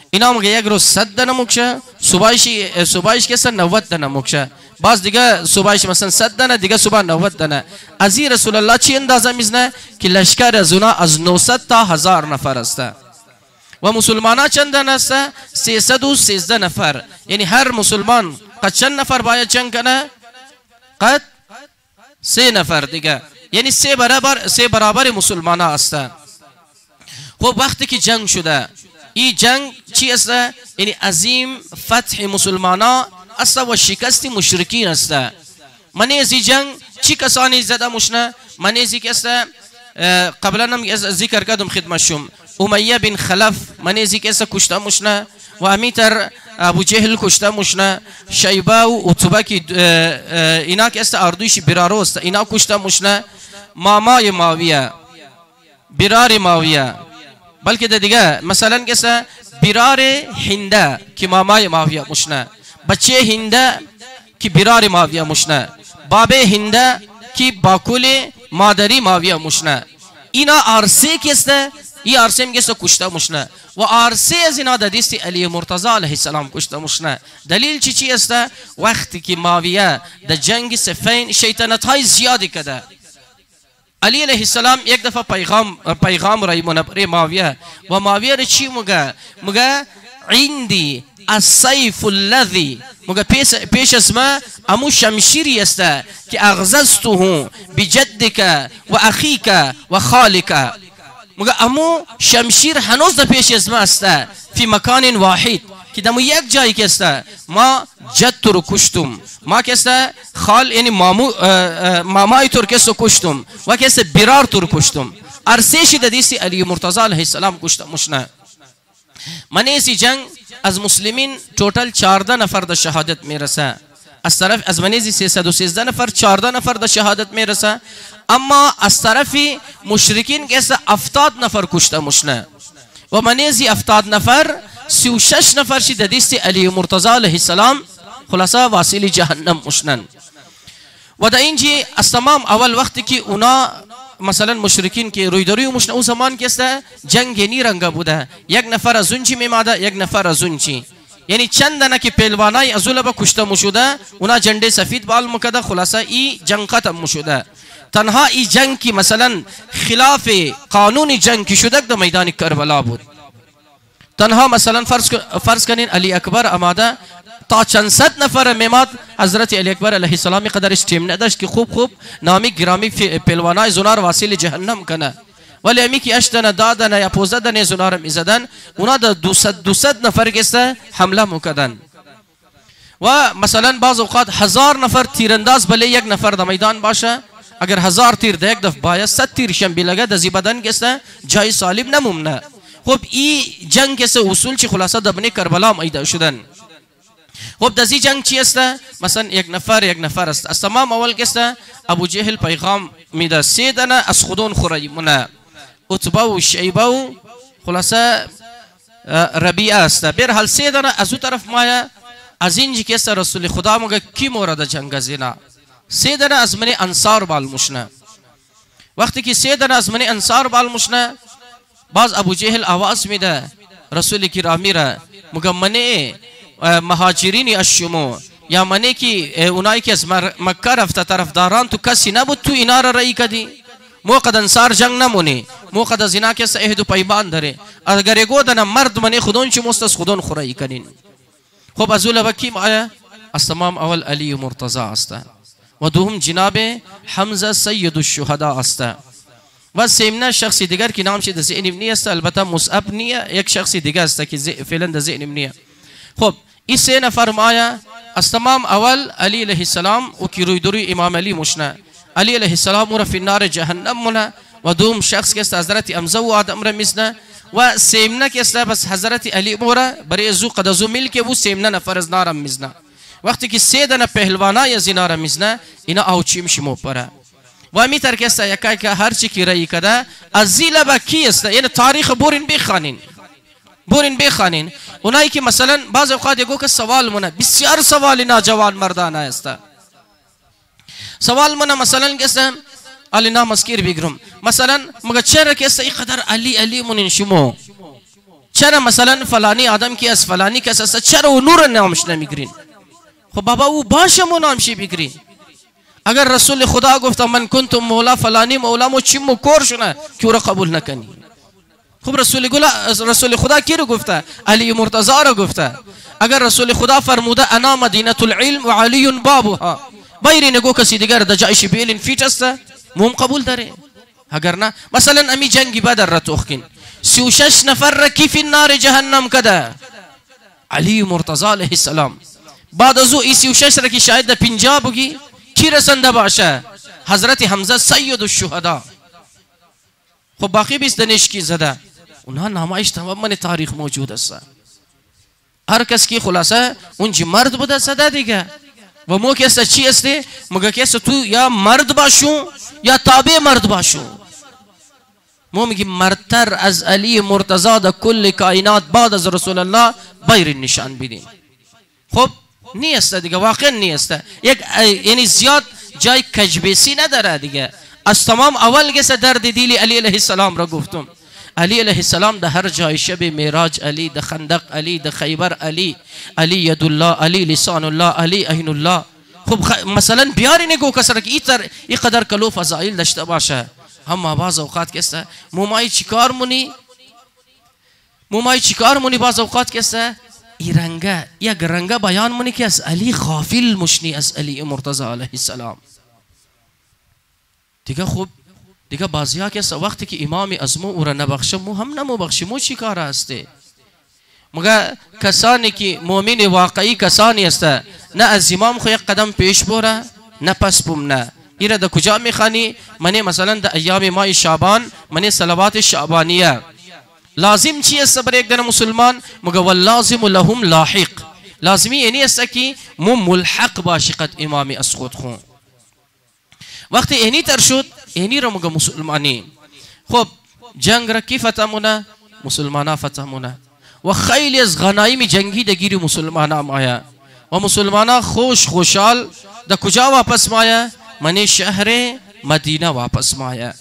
اینا مگه یک روز 100 دنه مکشه، صبحش که 90 دنه مکشه، باز دیگه صبحش مثلا 100 دنه، دیگه صبح 90 دنه. از این رسول الله چی اندازه میزنه که لشکر از اونا از 900 تا 1000 نفر است و مسلمانا چند دنه است؟ 313 نفر. یعنی هر مسلمان قد چند نفر باید جنگ کنه؟ قد 3 نفر دیگه، یعنی 3 برابر مسلمان ها است. خب وقتی که جنگ شده، این جنگ چی است؟ یعنی عظیم فتح مسلمان ها است و شکست مشرکین است. منی از این جنگ چی کسانی زده مشنه؟ منی از این است قبلا هم ذکر کردم خدمتشم، امیه بن خلف منی از این است کشته مشنه و امیتر ابو جهل کشته مشنه، شیبه و عتبه که اینا که است اردویش برارو است اینا کشته مشنه، مامای معاویه، برار معاویه، بلکه دیگه مثلا که برار هنده که مامای معاویه مشنه، بچه هنده که برار معاویه مشنه، باب هنده که باکول مادری معاویه مشنه. اینا عرصه که است، این عرصه میگه کشته مشنه و عرصه از اینا در دست علی مرتضی علیه السلام کشته مشنه. دلیل چی است؟ وقتی که معاویه در جنگ صفین شیطنت های زیادی کده، علی علیه السلام یک دفعه پیغام رای منبر معاویه و معاویه را چی مگه عندی السیف الذی مگه پیش از ما امو شمشیری است که اغزسته بجدک و اخیک و خالک، مگه امو شمشیر هنوز در پیش از ما است فی مکان واحد که دمو یک جایی که است ما جد تو رو کشتم، ما که است خال یعنی مامای تو رو کشتم و که است برار تو رو کشتم. عرصه شده دیستی علی مرتضی علیه السلام کشته مشنه. من ایسی جنگ از مسلمین توتال 14 نفر در شهادت میرسه، از طرف از منیزی 313 نفر 14 نفر در شهادت میرسه، اما از طرف مشرکین که 70 نفر کشته مشنه و منیزی 70 نفر 36 نفر شی در دست علی مرتضی علیه السلام خلاصه واصل جهنم مشنن. و در اینجی از تمام اول وقتی که اونا مثلا مشرکین که روی دروی مشنه اون زمان که جنگ نی رنگه بوده، یک نفر از اونچی میماده یک نفر از اونچی، یعنی چند دنه که پهلوانای ازوله با کشته مشوده اونا جنده سفید بال مکده، خلاصه ای جنگ ختم مشوده. تنها ای جنگ کی مثلا خلاف قانون جنگ کی شده در میدان کربلا بود. تنها مثلا فرض کنین علی اکبر آماده تا چند صد نفر میماد، حضرت علی اکبر علیه السلام قدر استیم نداشت که خوب نامی گرامی پهلوانای زنار واصل جهنم کنه، ولی امی که 8 دنه 10 دنه یا 15 دنه زنار میزدن اونا در 200 نفر گسته حمله میکردن. و مثلا بعض اوقات 1000 نفر تیرانداز بله یک نفر در میدان باشه، اگر 1000 تیر در یک دفعه باید 100 تیر شنبی لگه در زی بدن گسته جای سالم نمومنه. خب ای جنگ کسه اصول چی خلاصه دبنی کربلا میده شدن. خب در زی جنگ چی است؟ مثلا یک نفر است. از تمام اول کسته ابو جهل پیغام میده 3 دنه از خودون خوری منه، عتبه و شیبه و خلاصه ربیعه است. برحال 3 دنه از او طرف مایا از اینجی کسته رسول خدا مگه کی مورد جنگ زینا 3 دنه از من انصار بالمشنه. وقتی که 3 دنه از من انصار بالمشنه باز ابو جهل آواز میده رسول کرامی را مگه منه مهاجرین الشمو یا منه که اونایی که از مکه رفته طرفداران تو کسی نبود تو اینا را رئی کدی، موقع انصار جنگ نمونی، موقع از اینا که عهد و پیمان داره، اگر یگو دنه مرد منه خودون چی مستس خودون خورایی کنین. خب از اول بکیم آیا از تمام اول علی مرتضی است و دوم جناب حمزه سید الشهدا است و سیمنا شخصی دیگر که نامش در ذهنم نیست، البته مصعب نیه، یک شخصی دیگر است که فعلا در ذهنم نیه. خب این 3 نفر مایا از تمام اول علی علیه السلام و کی روی دروی امام علی مشنه، علی علیه السلام را فی النار جهنم منه و دوم شخص که است حضرت حمزه و آدم را میزنه و سیمنا که است بس حضرت علی مورا برای زو قد زو مل که و سیمنا نفر از نار میزنه. وقتی که 3 دنه پهلوانای از نار میزنه اینا اوچیم شمو پره و امی ترکست یکای که هر چی کی رئی کده از زیل با کی است، یعنی تاریخ بورین بخوانین اونایی که مثلا بعض اوقات یگو که سوال مونه بسیار سوال ناجوان مردانه است. سوال مونه مثلا کسه علی نام اسکیر بگیرم مثلا مگه چرا کسه اینقدر علی مونین شمو، چرا مثلا فلانی آدم کی از فلانی کس است چرا و نور نامش نمیگیرین؟ خب بابا او باشه مو نامشی بگیرین. اگر رسول خدا گفت من کنتم مولا فلانی مولا مو چی مو کور شونه که را قبول نکنی؟ خب رسول خدا کی رو گفته؟ علی مرتضی رو گفته. اگر رسول خدا فرموده انا مدینه العلم و علی بابها، بایری نگو کسی دیگر در جایش بیلین فیچ است موم قبول داره. اگر نه مثلا امی جنگی بدر را توخکین 36 نفر را کی فی النار جهنم کده علی مرتضی علیه السلام. بعد از او 36 را که شاید در 50 بگی کی رسنده باشه؟ حضرت حمزه سید الشهدا. خب باقی 20 دنش کی زده اونها نمایش تمام تاریخ موجود است. هر کس کی خلاصه اونجی مرد بوده صدا دیگه و مو کس چی است مگه کس تو یا مرد باشو یا تابع مرد باشو. مو میگی مردتر از علی مرتضی در کل کائنات بعد از رسول الله بایر نشان بدین. خب نیست دیگه، واقعا نیست، یک یعنی زیاد جای کجبیسی نداره دیگه. از تمام اول کس درد دیلی علی علیه السلام را گفتم. علی علیه السلام در هر جای شب معراج علی، در خندق علی، در خیبر علی، علی ید الله، علی لسان الله، علی عین الله. خب مثلا بیاری نگو کسر که این قدر کلو فضائل داشته باشه، اما بعض اوقات کسته مومای چیکار مونی بعض اوقات کسته این رنگه یک رنگه بیان مونی که از علی غافل مشنی از علی مرتضی علیه السلام دیگه. خوب دیگه بعضی ها که وقتی که امام ازمو او را نبخشه مو هم نمو بخشی مو چی کار هسته؟ مگه کسانی که مؤمن واقعی کسانی است نه از امام خو یک قدم پیش بوره نه پس بوم نه. ایره در کجا میخوانی؟ منی مثلا در ایام ماه شعبان منی صلوات شعبانیه لازم چی است برای یک دن مسلمان؟ مگه واللازم لهم لاحق، لازمی اینی است که مو ملحق باشی قد امام اسخود خون. وقتی اینی تر شد اینی رو مگه مسلمانی. خب جنگ را کی فتح مونه؟ مسلمانا فتح مونه. و خیلی از غنایم جنگی دگیری مسلمانا مایا و مسلمانا خوشحال دا کجا واپس مایا؟ من شهر مدینه واپس مایا.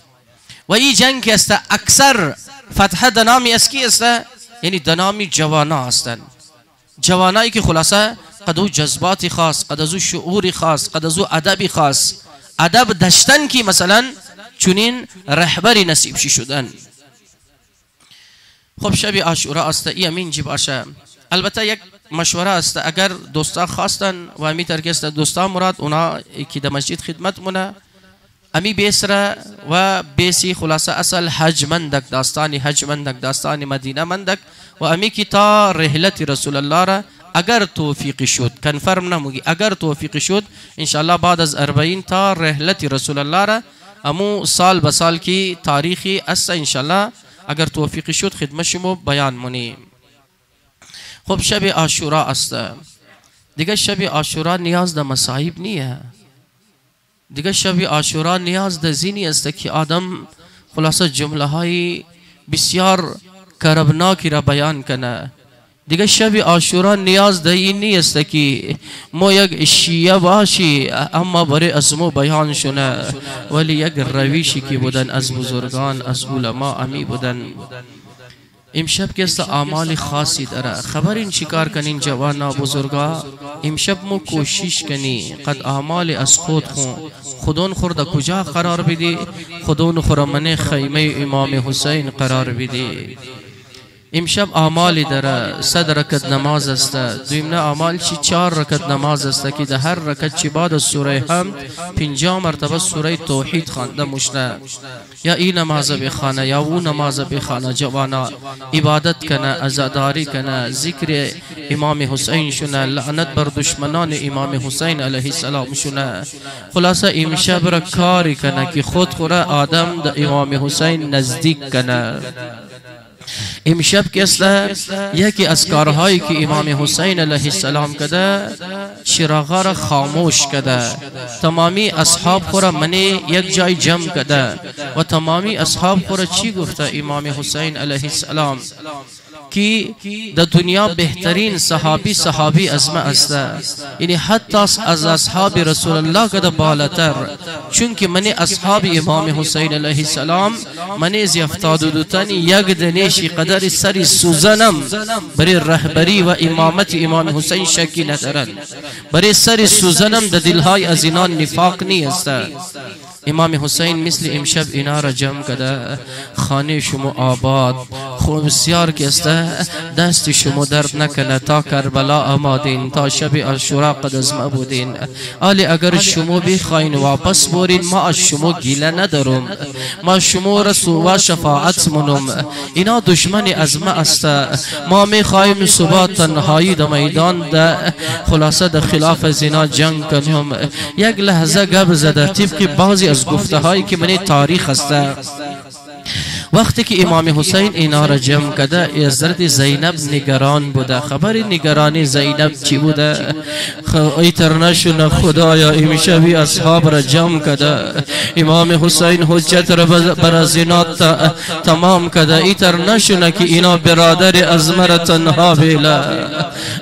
و این جنگ است اکثر فتح دنامی اسکی است، یعنی دنامی جوانا هستند. جوانایی که خلاصه قدو جذباتی خاص، قدو شعوری خاص، قدو ادبی خاص، ادب داشتن که مثلا چونین رهبری نصیب شدن. خب شب عاشورا است، ای امین جی باشه. البته یک مشوره است، اگر دوستا خواستن و امی ترکست دوستا مراد اونا که در مسجد خدمت مونه امی بیسره و بیسی خلاصه اصل حج مندک داستانی حج مندک داستانی مدینه مندک و امی کی تا رحلت رسول الله را اگر توفیق شد کنفرم نموگی اگر توفیق شد انشاءالله بعد از 40 تا رحلت رسول الله را امو سال بسال کی تاریخی است انشاءالله اگر توفیق شد خدمت شما بیان منیم. خب شب عاشورا است دیگه. شب عاشورا نیاز در مصائب نیه دیگه. شب عاشورا نیاز در زینی است که آدم خلاصه جمله های بسیار کربناکی را بیان کنه. دیگه شب عاشورا نیاز در این نیست که ما یک شیعه باشی اما برای اسمو بیان شونه، ولی یک رویشی که بودن از بزرگان از علما امی بودن. امشب که است اعمال خاصی داره. خبر این چیکار کنین جوانا بزرگا؟ امشب مو کوشش کنی قد اعمال از خود خودون خورد کجا قرار بدی؟ خودون خورمن خیمه امام حسین قرار بدی. امشب اعمال داره. 100 رکعت نماز است. دویمنه اعمال چی 4 رکعت نماز است که در هر رکعت چی بعد از سوره حمد 50 مرتبه سوره توحید خوانده مشنه. یا این نماز بخانه یا او نماز بخانه. جوانا عبادت کنه، عزاداری کنه، ذکر امام حسین شونه، لعنت بر دشمنان امام حسین علیه السلام شونه. خلاصه امشب را کاری کنه که خود خوره آدم در امام حسین نزدیک کنه. امشب که است یکی از کارهایی که امام حسین علیه السلام کده چراغا را خاموش کده. تمامی اصحاب خورا منی یک جای جمع کده و تمامی اصحاب خورا چی گفته امام حسین علیه السلام که در دنیا بهترین صحابی از ما است، یعنی حتی از اصحاب رسول الله کده بالاتر، چون که من اصحاب امام حسین علیه السلام من از 72 تن یک دنیشی قدر سری سوزنم برای رهبری و امامت امام حسین شکی ندارن. برای سری سوزنم در دلهای از اینان نفاق نیست. امام حسین مثل امشب اینا را جمع کده، خانه شما آباد خوب بسیار کسته، دست شما درد نکنه تا کربلا آمادین، تا شب عاشورا قد از ما بودین. آلی اگر شما بخواین واپس بورین ما از شما گیله ندارم، ما شما رسول و شفاعت منم. اینا دشمنی از ما است. ما میخوایم صبح تنهایی در میدان ده خلاصه در خلاف زنا جنگ کنیم. یک لحظه گپ زده طبق بعضی از گفته هایی که من تاریخ است. وقتی که امام حسین اینا را جمع کده حضرت زینب نگران بوده. خبر نگرانی زینب چی بوده؟ ایتر نشونه خدایا امشبی اصحاب را جمع کده، امام حسین حجت را بر زنا تمام کده، ایتر نشونه که اینا برادر از مرا تنها بیله.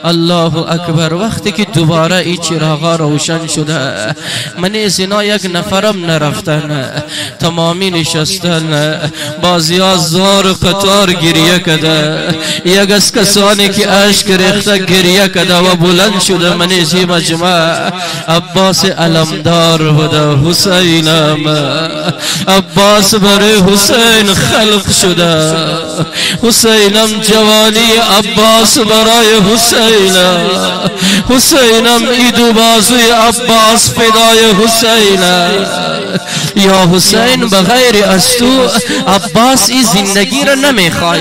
الله اکبر. وقتی که دوباره این چراغا روشن شده من زنا یک نفرم نرفتن، تمامی نشستن، بازی زار قطار گریه کده. یک از کسانی که اشک ریخته گریه کده و بلند شده من زی مجمع عباس علمدار بوده. حسینم عباس برای حسین خلق شده. حسینم جوانی عباس برای حسینم. حسینم ایدو بازوی عباس فدای حسینم. یا حسین بغیر از تو عباس این زندگی را نمیخواه.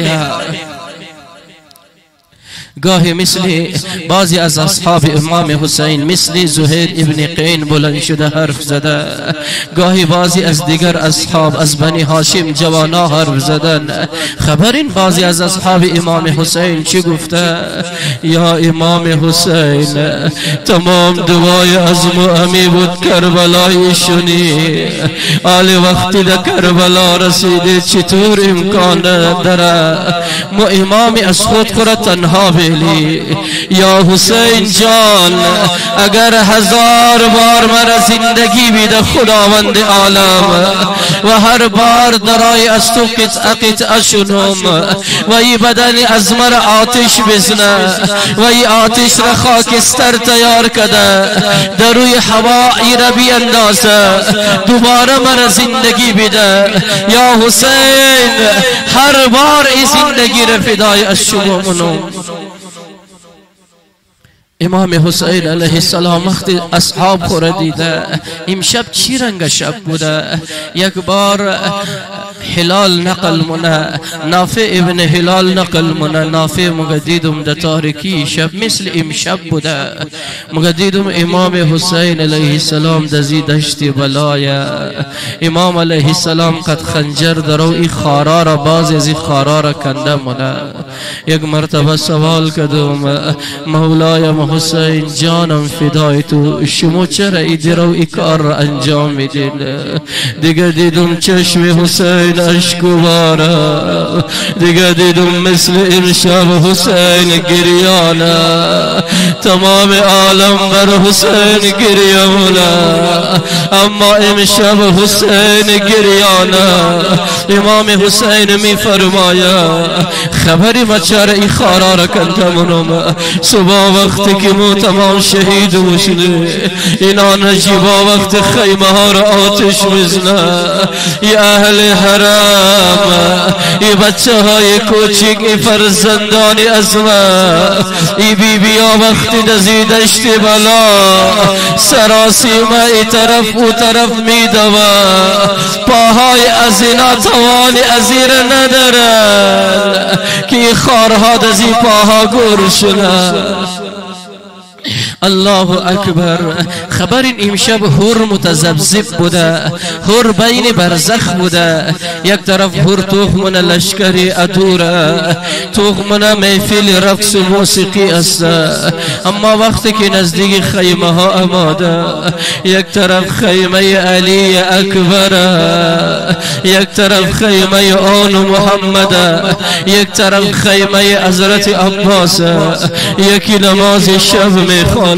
گاهی مثل بعضی از اصحاب امام حسین مثل زهیر ابن قین بلند شده حرف زده، گاهی بعضی از دیگر اصحاب از بنی هاشم جوانا حرف زدن. خبرین بعضی از اصحاب امام حسین چی گفته؟ یا امام حسین تمام دوای عزم و امی بود کربلای شنی، آل وقتی در کربلا رسیده چطور امکان داره ما امام از خود خورا تنها بیلی؟ یا حسین جان اگر 1000 بار مرا زندگی بیده خداوند عالم و هر بار درای از تو قطعه شنم و ای بدن از مرا آتش بزنه و ای آتش را خاکستر تیار کده در روی هوا ای را بیندازه دوباره مرا زندگی بیده، یا حسین هر بار ای زندگی را فدای از شما منم. امام حسین علیه السلام وقتی اصحاب خورا دیده امشب چی رنگ شب بوده؟ یک بار هلال نقل منه، نافع ابن هلال نقل منه، نافع مگدیدم در تاریکی شب مثل امشب بوده. مگدیدم امام حسین علیه السلام دزی دشت بلای، امام علیه السلام قد خنجر درو ای خارا را باز از ای خارا را کنده منه. یک مرتبه سوال کردم مولای حسین جانم فدای تو، شما چرا ای درو ای کار را انجام میدین؟ دیگه دیدم چشم حسین اشکواره، دیگه دیدم مثل امشب حسین گریانه، تمام عالم بر حسین گریانه اما امشب حسین گریانه. امام حسین می فرمایا خبری ما چرا ای خارا را کندم صبح وقتی که مو تمام شهید وشده اینا نجیبا وقت خیمه ها را آتش بزنه، ای اهل حرام، ای بچه های کوچک، ای فرزندان عظمت، ای بیبی ها وقتی دزی دشت بلا سراسیمه ای طرف او طرف می دوه، پاهای از اینا توانی ازیر ندارن که ای خارها دزی پاها گور شده. الله اکبر. خبر این امشب هر متذبذب بوده، هر بین برزخ بوده، یک طرف هر تخمن لشکری ادوره، تخمن محفل رقص موسیقی است، اما وقتی که نزدیک خیمه ها آماده، یک طرف خیمه علی اکبر، یک طرف خیمه آن محمد، یک طرف خیمه حضرت عباس، یکی نماز شب میخوانه،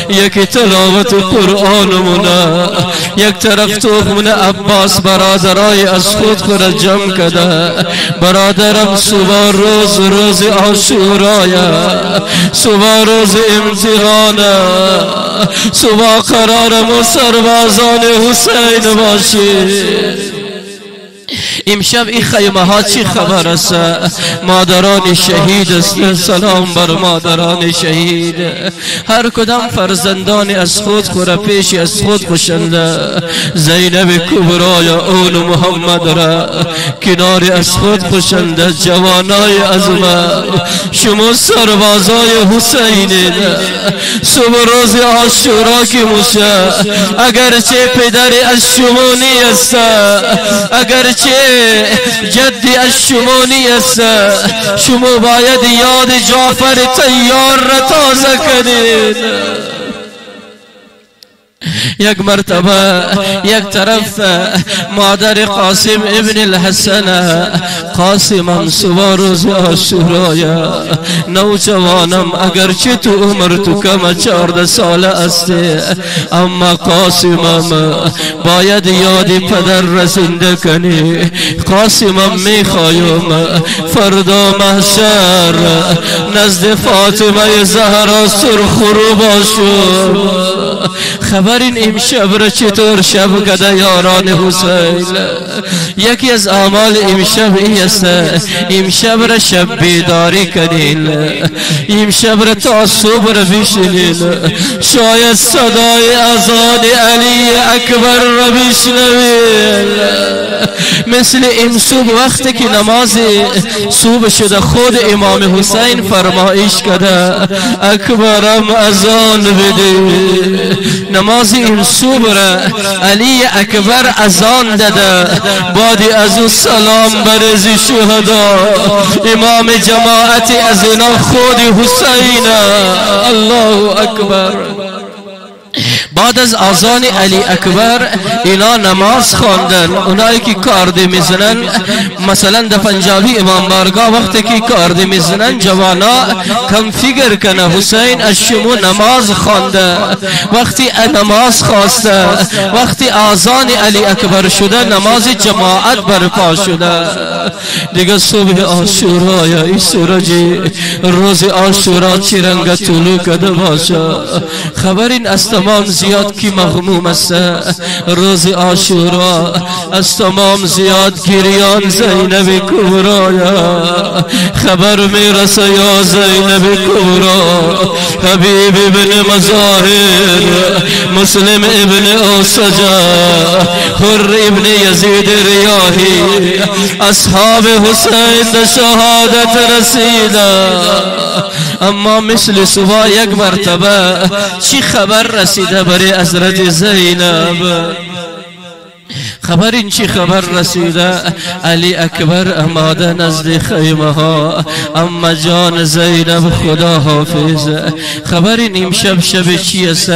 یکی تلاوت قرآن مونه، یک طرف تخمن عباس برادرای از خود جمع کده، برادرم صبح روز عاشورایه، صبح روز امتحانه، صبح قرارم سربازان حسین باشی. امشب این خیمه ها چی خبر است؟ مادران شهید است، سلام بر مادران شهید، هر کدام فرزندان از خود خورا پیش از خود کشنده، زینب کبرای اول محمد را کنار از خود کشنده، جوانای عظمت شما سربازای حسینید. صبح روز عاشورا که موشه اگرچه پدری از شما نیست، اگرچه جدی از شما نیست، شما باید یاد جعفر طیار را تازه کنید. یک مرتبه یک طرف مادر قاسم ابن الحسن، قاسمم صبح روز عاشورای، نوجوانم اگرچه تو عمر تو کم 14 ساله است، اما قاسمم باید یاد پدر را زنده کنی. قاسمم میخوایم فردا محشر نزد فاطمه زهرا سرخرو باشم، خبر این امشب را چطور شب کده یاران حسین. یکی از اعمال امشب این است امشب را شب بیداری کنین، امشب را تا صبح را بشنین، شاید صدای اذان علی اکبر را بشنوین. مثل امشب وقتی که نماز صبح شده خود امام حسین فرمایش کرده اکبرم اذان بده. نماز امشب را علی اکبر اذان داده، بعد از او سلام برز شهدا. امام جماعت از اینا خود حسین. الله اکبر. بعد از اذان علی اکبر اینا نماز خواندن. اونایی که کارد میزنن مثلا در پنجابی امام بارگاه وقتی که کارد میزنن جوانا کم فکر کنه حسین از شما نماز خوانده. وقتی نماز خواسته وقتی اذان علی اکبر شده نماز جماعت برپا شده. دیگه صبح عاشورا یا این سورج روز عاشورا چی رنگ طلوع کرده باشه. خبر این از تمام زیاد کی مغموم است روز عاشورا، از تمام زیاد گریان زینب کبرا. خبر میرسه یا زینب کبرا، حبیب ابن مظاهر، مسلم ابن اوسجا، حر ابن یزید ریاحی، اصحاب حسین شهادت رسیده. اما مثل صبح یک مرتبه چی خبر رسیده برای حضرت زینب؟ خبر این چی خبر رسیده؟ علی اکبر آماده نزد خیمه ها. اما جان زینب خدا حافظ. خبر این امشب شب چی است؟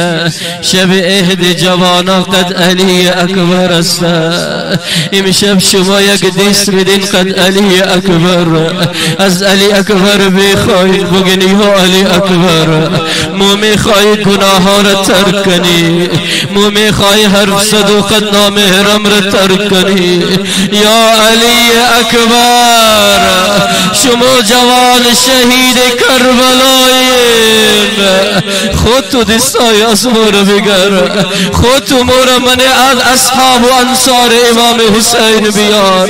شب عهد جوانا قد علی اکبر است. امشب شما یک دست بدین قد علی اکبر. از علی اکبر بخواهید بگنی ها علی اکبر مو میخواهی گناه ها را ترک کنی، مو میخواهی حرف صدوقت نامحرم را ترک کنی. یا علی اکبر شما جوان شهید کربلاییم، خود تو دستای از مورا بگر، خود تو مورا من از اصحاب و انصار امام حسین بیار.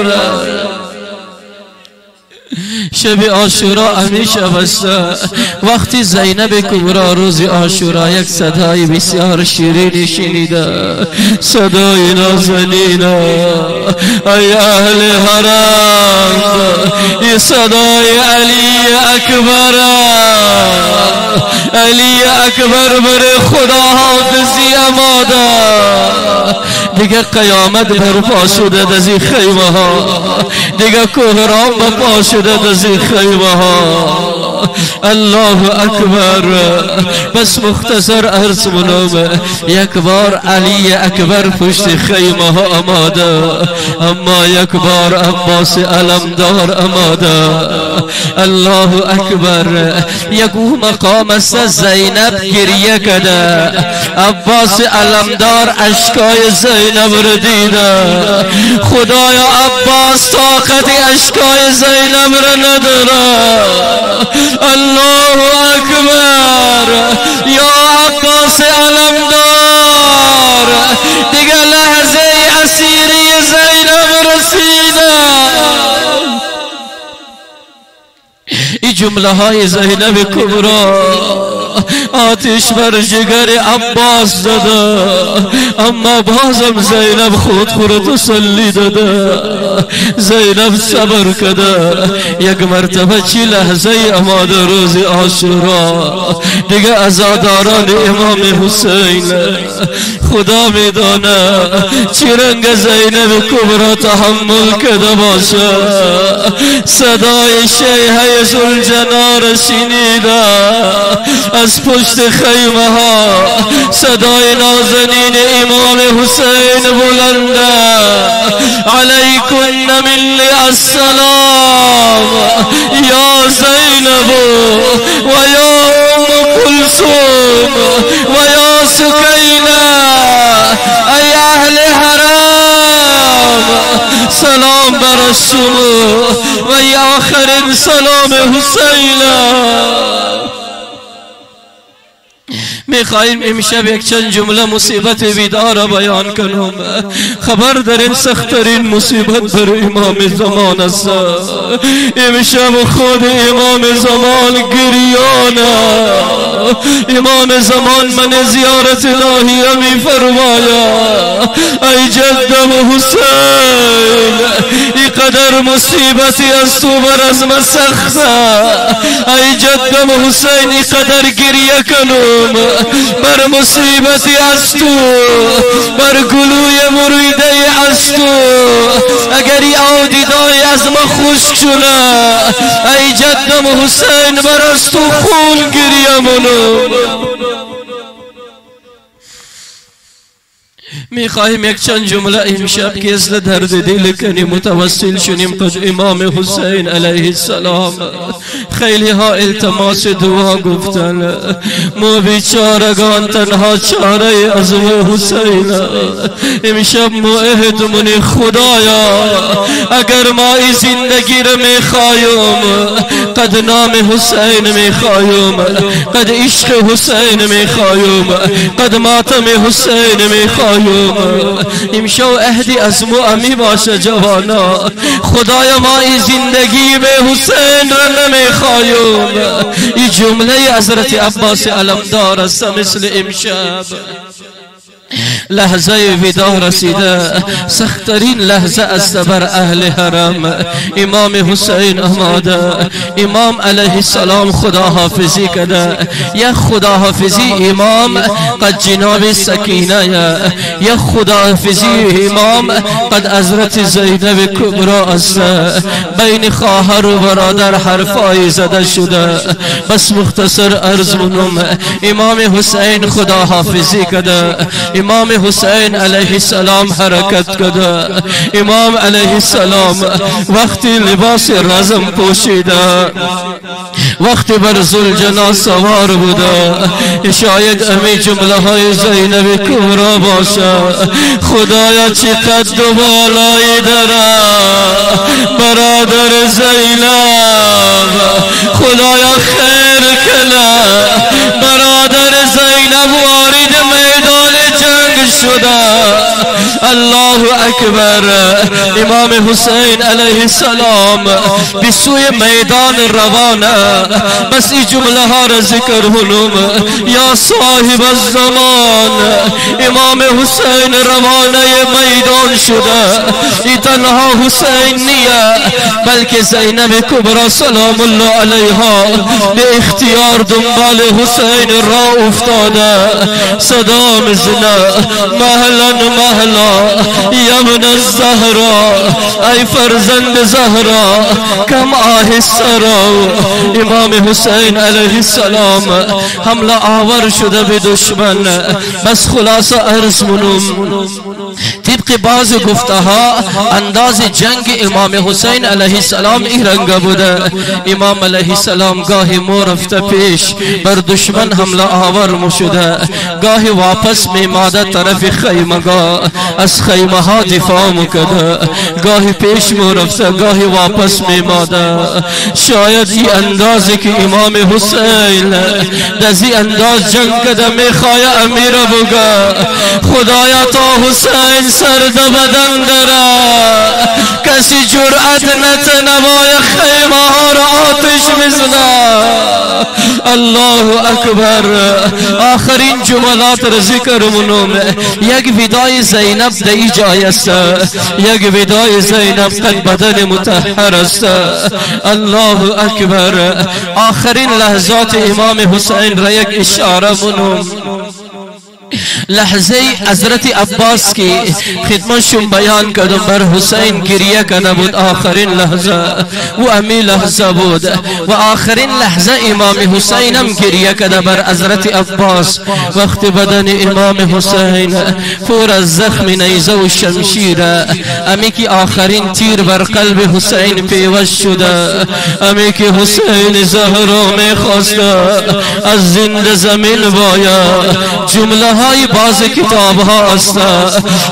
شب عاشورا همیشه بسته. وقتی زینب کبرا روز عاشورا یک صدای بسیار شیرینی شنیده، صدای نازنین ای اهل حرم، این صدای علی اکبر. علی اکبر بر خدا حافظی آماده. دیگه قیامت برپا شده دزی خیمه ها، دیگه کوهرام برپا شده دزی خیمه ها. الله اکبر. بس مختصر عرض منوم یک بار علی اکبر پشت خیمه ها آماده، اما یک بار عباس علمدار آماده. الله اکبر. یک مقام است زینب گریه کده، عباس علمدار اشکای زینب رو دیده. خدایا عباس طاقت اشکای زینب رو نداره. الله اکبر. یا عباس علمدار دیگه لحظه اسیری زینب رسیده. این جمله های زینب کبرا آتش بر جگر عباس زده، اما بازم زینب خود تسلی داده. زینب صبر کده. یک مرتبه چی لحظه آماده روز عاشورا دیگه عزاداران امام حسین. خدا میدانه چی رنگ زینب کبرا تحمل کده باشه. صدای شیهه زلجنا را شنیده. از پشت خیمه ها صدای نازنین امام حسین بلنده. علیکن منی السلام یا زینب و یا ام کلثوم و یا سکینه ای اهل حرام، سلام بر شما و آخرین سلام حسین. میخوایم امشب یک چند جمله مصیبت بیدار بیان کنم. خبر دارین سخت‌ترین مصیبت بر امام زمان است. امشب خود امام زمان گریانه. امام زمان من زیارت الهیه می فرمایا ای جدم حسین ای قدر مصیبتی از تو بر از من سخته. ای جدم حسین ای قدر گریه کنم بر مصیبتی از تو بر گلوی مریده از تو. اگر ای آدیدای از ما خشک شده ای جدم حسین بر از تو خون گریه منم. میخواهیم یک چند جمله امشب که اصل درد دل کنیم متوسل شنیم قد امام حسین علیه السلام. خیلی ها التماس دعا گفتن، ما بیچارگان تنها چاره از ما حسین. امشب ما اهدمونی خدایا اگر ما این زندگی رو میخوایم قد نام حسین میخوایم، قد عشق حسین میخوایم، قد ماتم حسین میخوایم. امشب اهدی از ما امی باشه جوانا خدایا ما این زندگی به حسین را نمیخوایم. این جمله حضرت عباس علمدار است. مثل امشب لحظه ودا رسیده، سخترین لحظه است بر اهل حرم. امام حسین آمده، امام علیه السلام خداحافظی کرده. یک خداحافظی امام قد جناب سکینه، یک خداحافظی امام قد حضرت زینب کبرا است. بین خواهر و برادر حرفای زده شده. بس مختصر عرض منم امام حسین خداحافظی کرده. امام حسین علیه السلام حرکت کرده. امام علیه السلام وقتی لباس رزم پوشیده، وقتی بر ذوالجنا سوار بوده، شاید امی جمله های زینب کبرا باشه. خدایا چی قد و بالایی داره برادر زینب، خدایا خیر کنه. برادر زینب وارد میدان جنگ شده. الله اکبر. امام حسین علیه السلام به سوی میدان روانه. بس این جمله ها را ذکر کنم. یا صاحب الزمان، امام حسین روانه میدان شده. این تنها حسین نیه بلکه زینب کبرا سلام الله علیها به اختیار دنبال حسین را افتاده. صدا میزنه مهلا مهلا یا ابن الزهرا، ای فرزند زهرا کم آهسته رو. امام حسین علیه السلام حمله آور شده به دشمن. بس خلاصه عرض منم طبق بعض گفته ها انداز جنگ امام حسین علیه السلام این رنگ بوده. امام علیه السلام گاهی مو رفته پیش بر دشمن حمله آور مشده، گاهی واپس میماده طرف خیمگاه از خیمه ها دفاع مکده، گاهی پیش مو رفته گاهی واپس میماده. شاید این اندازی که امام حسین دزی انداز جنگ کده میخواه امیر بگه خدایا تا حسین سرد بدن داره کسی جرأت نتنوای خیمه ها را آتش بزنه. الله اکبر. آخرین جملات را ذکر منم. یک ودای زینب در جای است، یک ودای زینب قد بدن مطهر است. الله اکبر. آخرین لحظات امام حسین را یک اشاره منم. لحظه حضرت عباس کی خدمتشون بیان کردم بر حسین گریه کنه بود. آخرین لحظه و امی لحظه بود و آخرین لحظه امام حسین هم گریه کنه بر حضرت عباس. وقت بدن امام حسین پر از زخم نیزه و شمشیر، امی که آخرین تیر بر قلب حسین پیوست شده، امی که حسین زهرا میخواسته از زنده زمین باید. جمله های بعض کتاب ها است.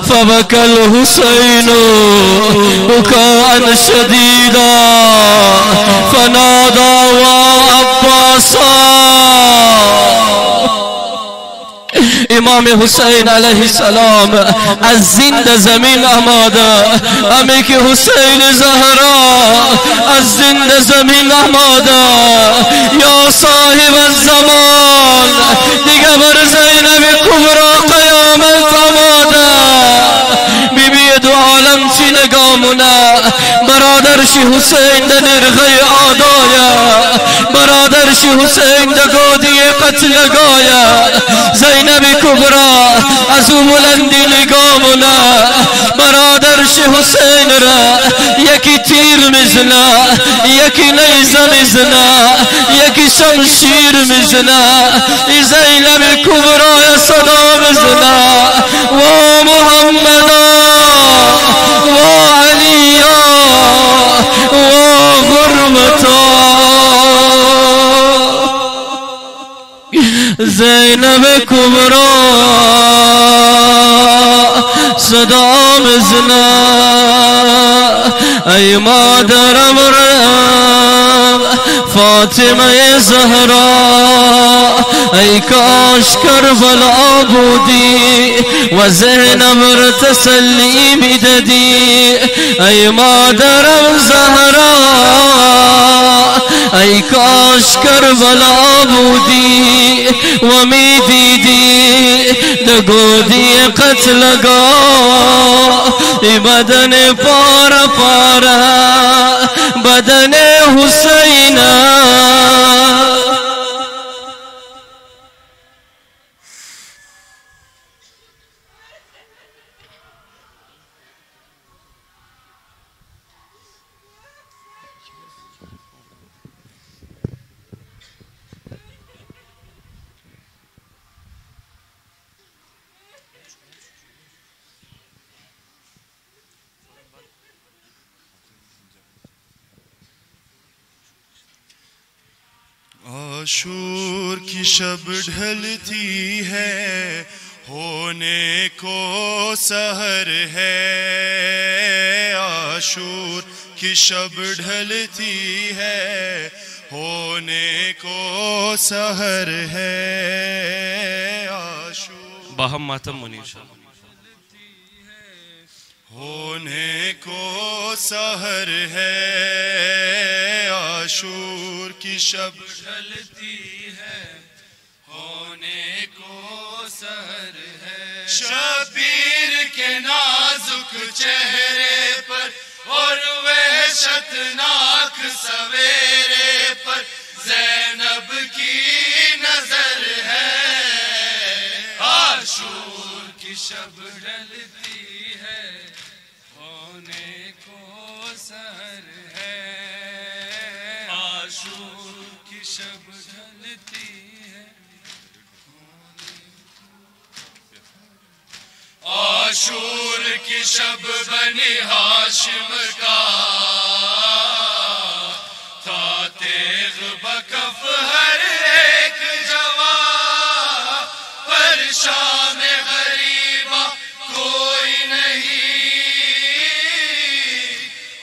فبکل حسین بکاء شدیدا فنادا و عباسا. امام حسین علیہ السلام از زند زمین آماده امی که حسین زهرا از زند زمین آماده یا صاحب الزمان دیگه بر زینب کبرا قیامت آماده بی بی دو عالم چی نگامونه برادرش حسین در نرغه آدایا برادرش حسین در گودی قتل گایا زینب کبرا از او بلندی نگامونه برادرش حسین را یکی تیر میزنه یکی نیزه میزنه یکی شمشیر میزنه زینب کبرا صدا میزنه و محمدا و علیا و غرمتا زینب کبرا صدا مزنا ای مادرم فاطمه زهرا ای کاش کربلا بودی و زینب را تسلی میدادی ای مادرم زهرا ای کاش کربلا بودی و میدیدی دگودی قتل گاه بدن پارا پارا بدن حسین عاشور کی شب ڈھلتی ہے ہونے کو سحر ہے عاشور کی شب ڈھلتی ہے ہونے کو سحر ہے عاشور باہم ماتم منیر شاہ ہونے کو سحر ہے عاشور کی شب ڈھلتی ہے ہونے کو سحر ہے شبیر کے نازک چہرے پر اور وحشتناک سویرے پر زینب کی نظر ہے عاشور کی شب ڈھلتی ہے ہونے کو سحر ہے عاشور کی شب ڈھلتی ہے عاشور کی شب بنی ہاشم کا تھا تیغ بکف ہر ایک جوان پر شام غریبہ کوئی نہیں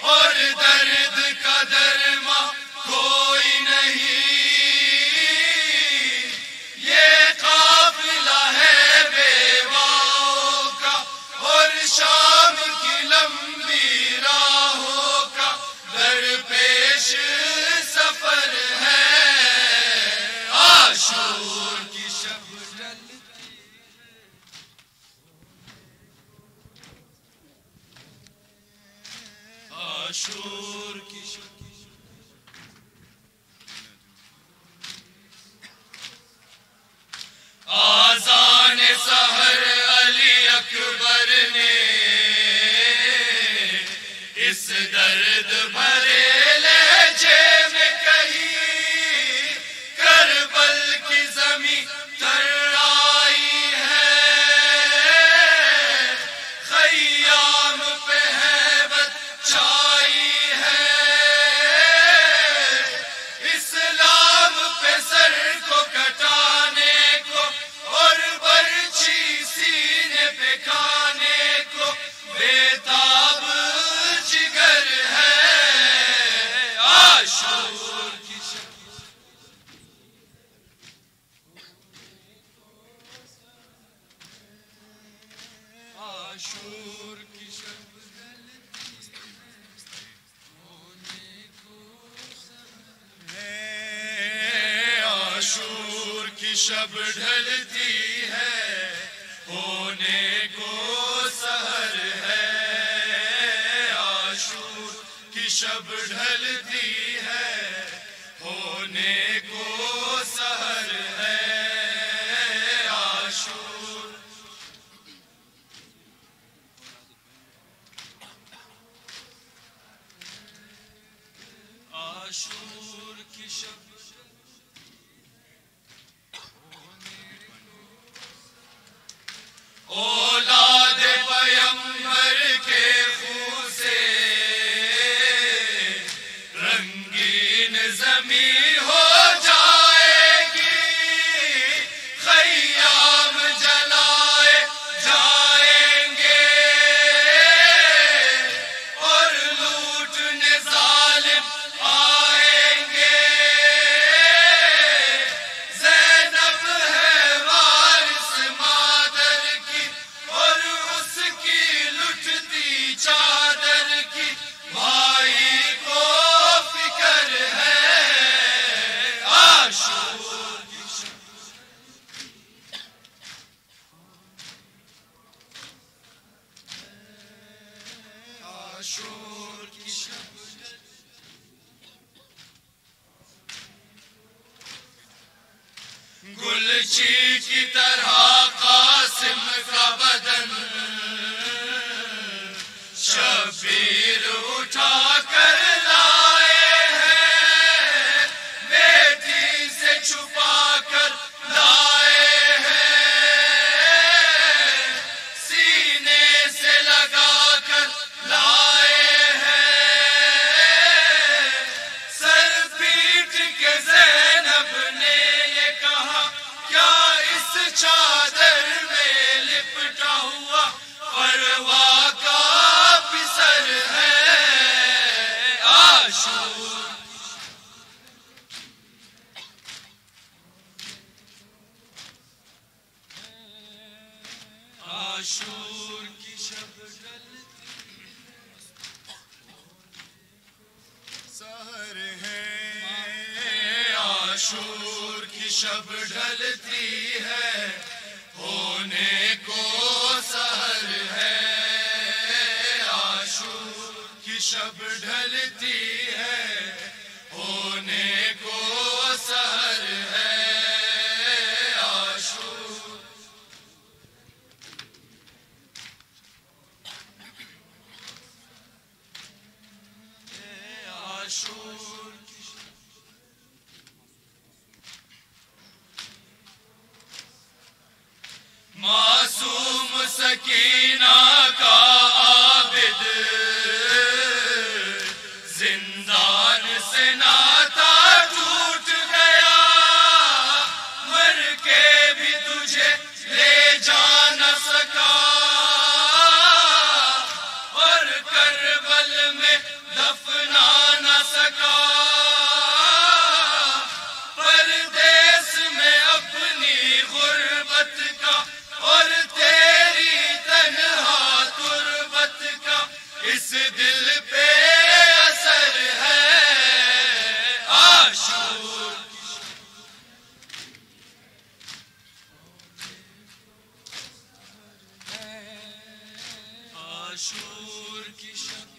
اور درد کا درما کوئی نہیں یہ قافلہ ہے بیواؤں کا اور شام کی لمبی راہوں کا درپیش سفر ہے عاشور کی شب ڈھلتی عاشور کی شب آذان سحر علی اکبر نے اس درد بھرے لہجے میں کہی کربل کی زمین تھرائی ہے خیام پہ ہیبت چھائی ہے اسلام پہ سر کو کٹانے کو اور برچھی سینے پہ کھانے کو بیتاب جگر ہے عاشور کی شب عاشور کی شب ڈھلتی ہے ہونے کو سحر ہے عاشور کی شب ڈھلتی ہے ہونے کو سحر ہے عاشور عاشور کی شب اولاد پیمبر کے خون سے رنگین زمین ہو جائے گی خیام جلائے جائیں گے اور لوٹنے ظالم آئیں گے زینب ہے وارث مادر کی اور اس کی لٹتی چادر کی بھائی کو فکر ہے عاشور کی شب عاشور کی شب گلچی کی طرح قاسم کا بدن شبیر اٹھا کر لائے ہیں بیٹی سے چھپا کر لائے ہیں سینے سے لگا کر لائے ہیں سر پیٹ کے زینب نے یہ کہا کیا اس چادر میں لپٹا ہوا پروا کا پسر ہے عاشور عاشور کی شب ڈھلتی سحر ہے عاشور کی شب ڈھلتی ہے ہونے کو سحر ہے عاشور کی شب ڈھلتی ہے ہونے کو سحر ہے عاشور عاشور کی معصوم سکینہ کا عابد زندان سے ناتا ٹوٹ گیا مر کے بھی تجھے لے جا نہ سکا اور کربل میں دفنا نہ سکا پردیس میں اپنی غربت کا اور تیری تنہا تربت کا اس دل پہ اثر ہے عاشور عاشور کی شب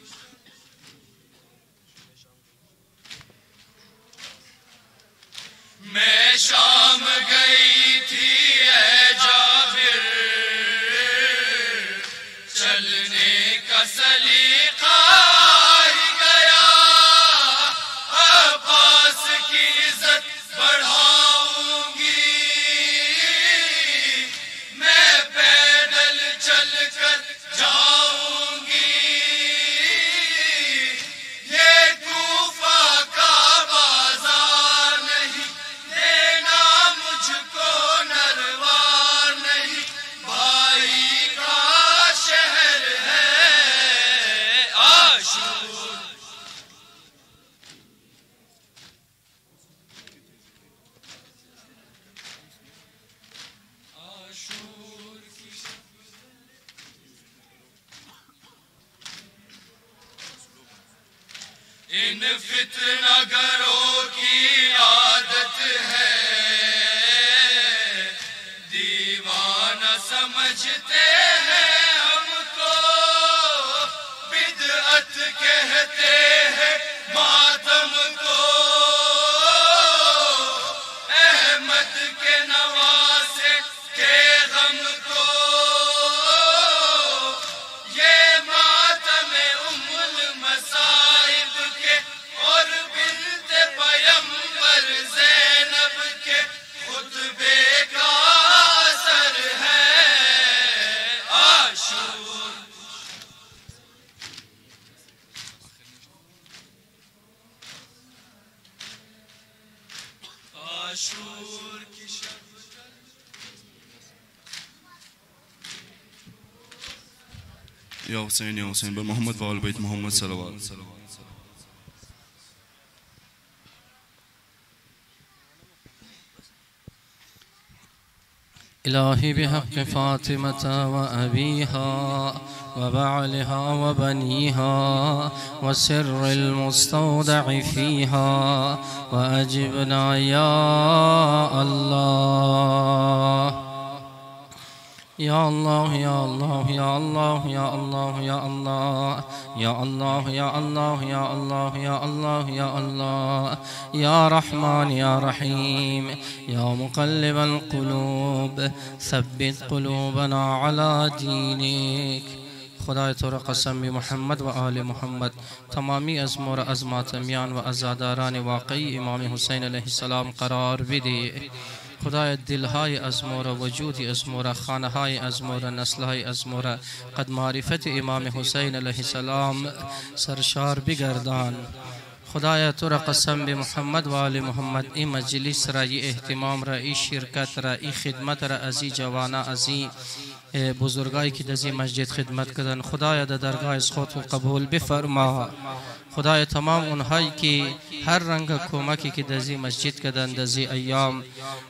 میں شام گئی تھی اے جابر چلنے کا سلیقہ ہی گیا عباس کی عزت بڑھاؤں گی میں پیدل چل کر جاؤں گی इन फितनागरों की आदत है, दीवाना समझते हैं हमको, बिदअत कहते हैं मातम को, अहमद के नवासे के गम को, ये मातम उम्मुल मसाइब के और बिन्त पैगंबर ज़ैनब के खुतबे का असर है। आशूर आशूर की शब या हुसैन बर मोहम्मद वाल बैत मोहम्मद सल्लल्लाहु إلهي بحق فاطمة وأبيها وبعلها وبنيها وسر المستودع فيها وأجبنا يا الله يا الله يا الله يا الله يا الله يا الله يا الله يا الله يا الله يا الله يا الله يا رحمن يا رحيم يا مقلب القلوب ثبت قلوبنا على دينك. خدای تو را قسم به محمد و آل محمد تمامی ازمور از ماتمیان و عزاداران واقعی امام حسین علیه السلام قرار بده. خدای دلهای ازمور وجود ازمور خانهای ازمور نسلهای ازمور قد معرفت امام حسین علیه السلام سرشار بگردان. خدایا تو را قسم به محمد و آل محمد این مجلس را این اهتمام را این شرکت را این خدمت را از این جوانا از این بزرگایی که در مسجد خدمت کردن خدایا در درگاه خود قبول بفرما. خدای تمام اونهایی که هر رنگ کمکی که در مسجد کردن در ایام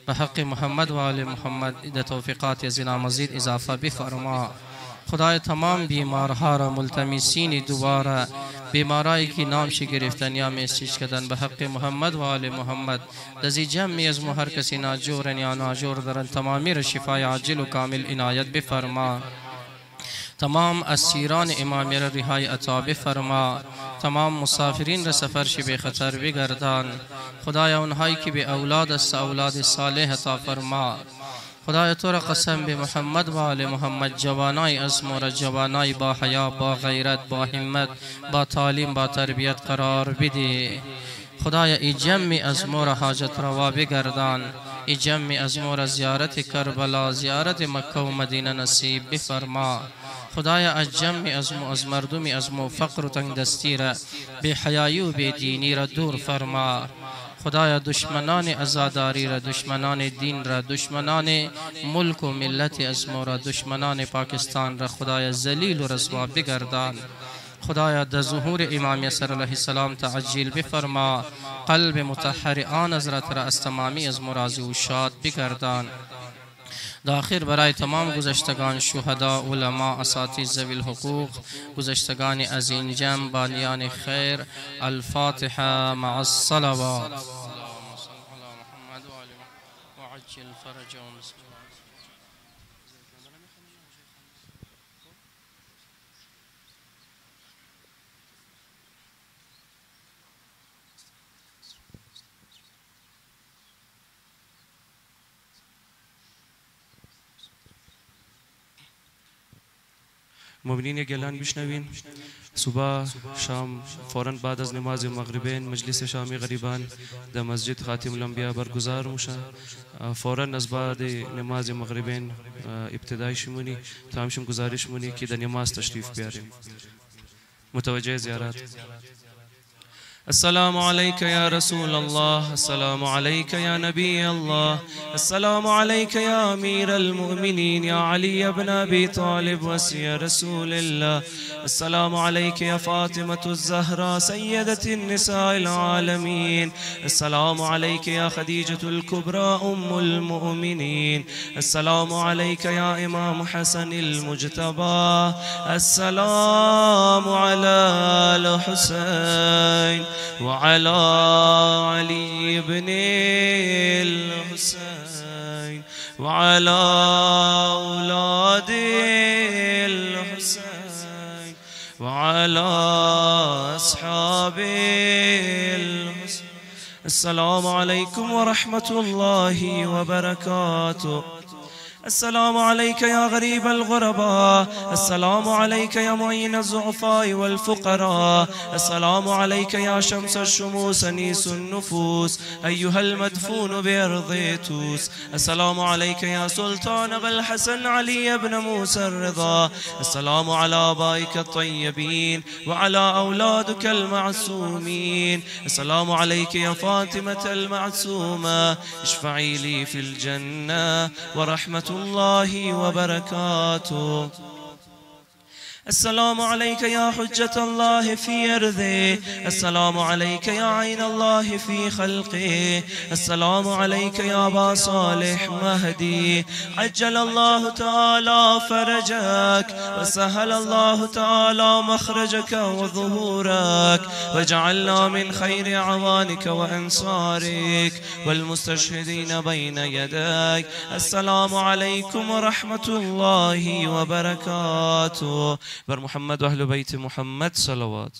به حق محمد و آل محمد در توفیقات از مزید اضافه بفرما. خدای تمام بیمارها را ملتمسین دوباره بیمارایی که نامش گرفتن یا مسیج کردن به حق محمد و آل محمد در جمع از هر کسی ناجور یا ناجور دارن تمامی را شفای عاجل و کامل عنایت بفرما. تمام اسیران امامی را رهایی عطا بفرما. تمام مسافرین را سفرش به خطر بگردان. خدایا اونهایی که به اولاد است اولاد صالح عطا فرما. خدای تو را قسم به محمد و آل محمد جوانای ازمور جوانای با حیا با غیرت با همت با تعلیم با تربیت قرار بده. خدایا ای جمع ازمور حاجت روا بگردان. ای جمع ازمور زیارت کربلا زیارت مکه و مدینه نصیب بفرما. خدایا از جمع از مردمی ازمو فقر و تنگدستی را به حیایی و به دینی را دور فرما. خدایا دشمنان عزاداری را دشمنان دین را دشمنان ملک و ملت ازمو را دشمنان پاکستان را خدایا ذلیل و رسوا بگردان. خدایا در ظهور امام یسر علیه السلام تعجیل بفرما. قلب مطهر آن حضرت را از تمامی از راضی و شاد بگردان. داخل برای تمام گذشتگان شهدا علما اساتید ذوی الحقوق گذشتگان از این جمع بانیان خیر. الفاتحه مع الصلوات. مؤمنین گلان بشنوین. صبح شام فوراً بعد از نماز مغربین مجلس شامی غریبان در مسجد خاتم الانبیا برگزار میشه. فوراً از بعد نماز مغربین ابتدای شمونی تمام شم گزارش مونی که در نماز تشریف بیاریم. متوجه زیارات. السلام عليك يا رسول الله، السلام عليك يا نبي الله، السلام عليك يا أمير المؤمنين يا علي بن أبي طالب وسي رسول الله، السلام عليك يا فاطمة الزهراء سيدة النساء العالمين، السلام عليك يا خديجة الكبرى أم المؤمنين، السلام عليك يا إمام حسن المجتبى، السلام على الحسين وعلى علي بن الحسين وعلى أولاد الحسين وعلى أصحاب الحسين. السلام عليكم ورحمة الله وبركاته. السلام عليك يا غريب الغرباء، السلام عليك يا معين الضعفاء والفقراء، السلام عليك يا شمس الشموس أنيس النفوس أيها المدفون بأرض توس، السلام عليك يا سلطان أبا الحسن علي بن موسى الرضا، السلام على آبائك الطيبين وعلى أولادك المعصومين، السلام عليك يا فاطمة المعصومة، اشفعي لي في الجنة ورحمة الله وبركاته. السلام عليك يا حجة الله في أرضه، السلام عليك يا عين الله في خلقه، السلام عليك يا أبا صالح مهدي، عجل الله تعالى فرجك وسهل الله تعالى مخرجك وظهورك، وجعلنا من خير أعوانك وأنصارك والمستشهدين بين يديك. السلام عليكم ورحمة الله وبركاته. بر محمد و اهل بیت محمد صلوات.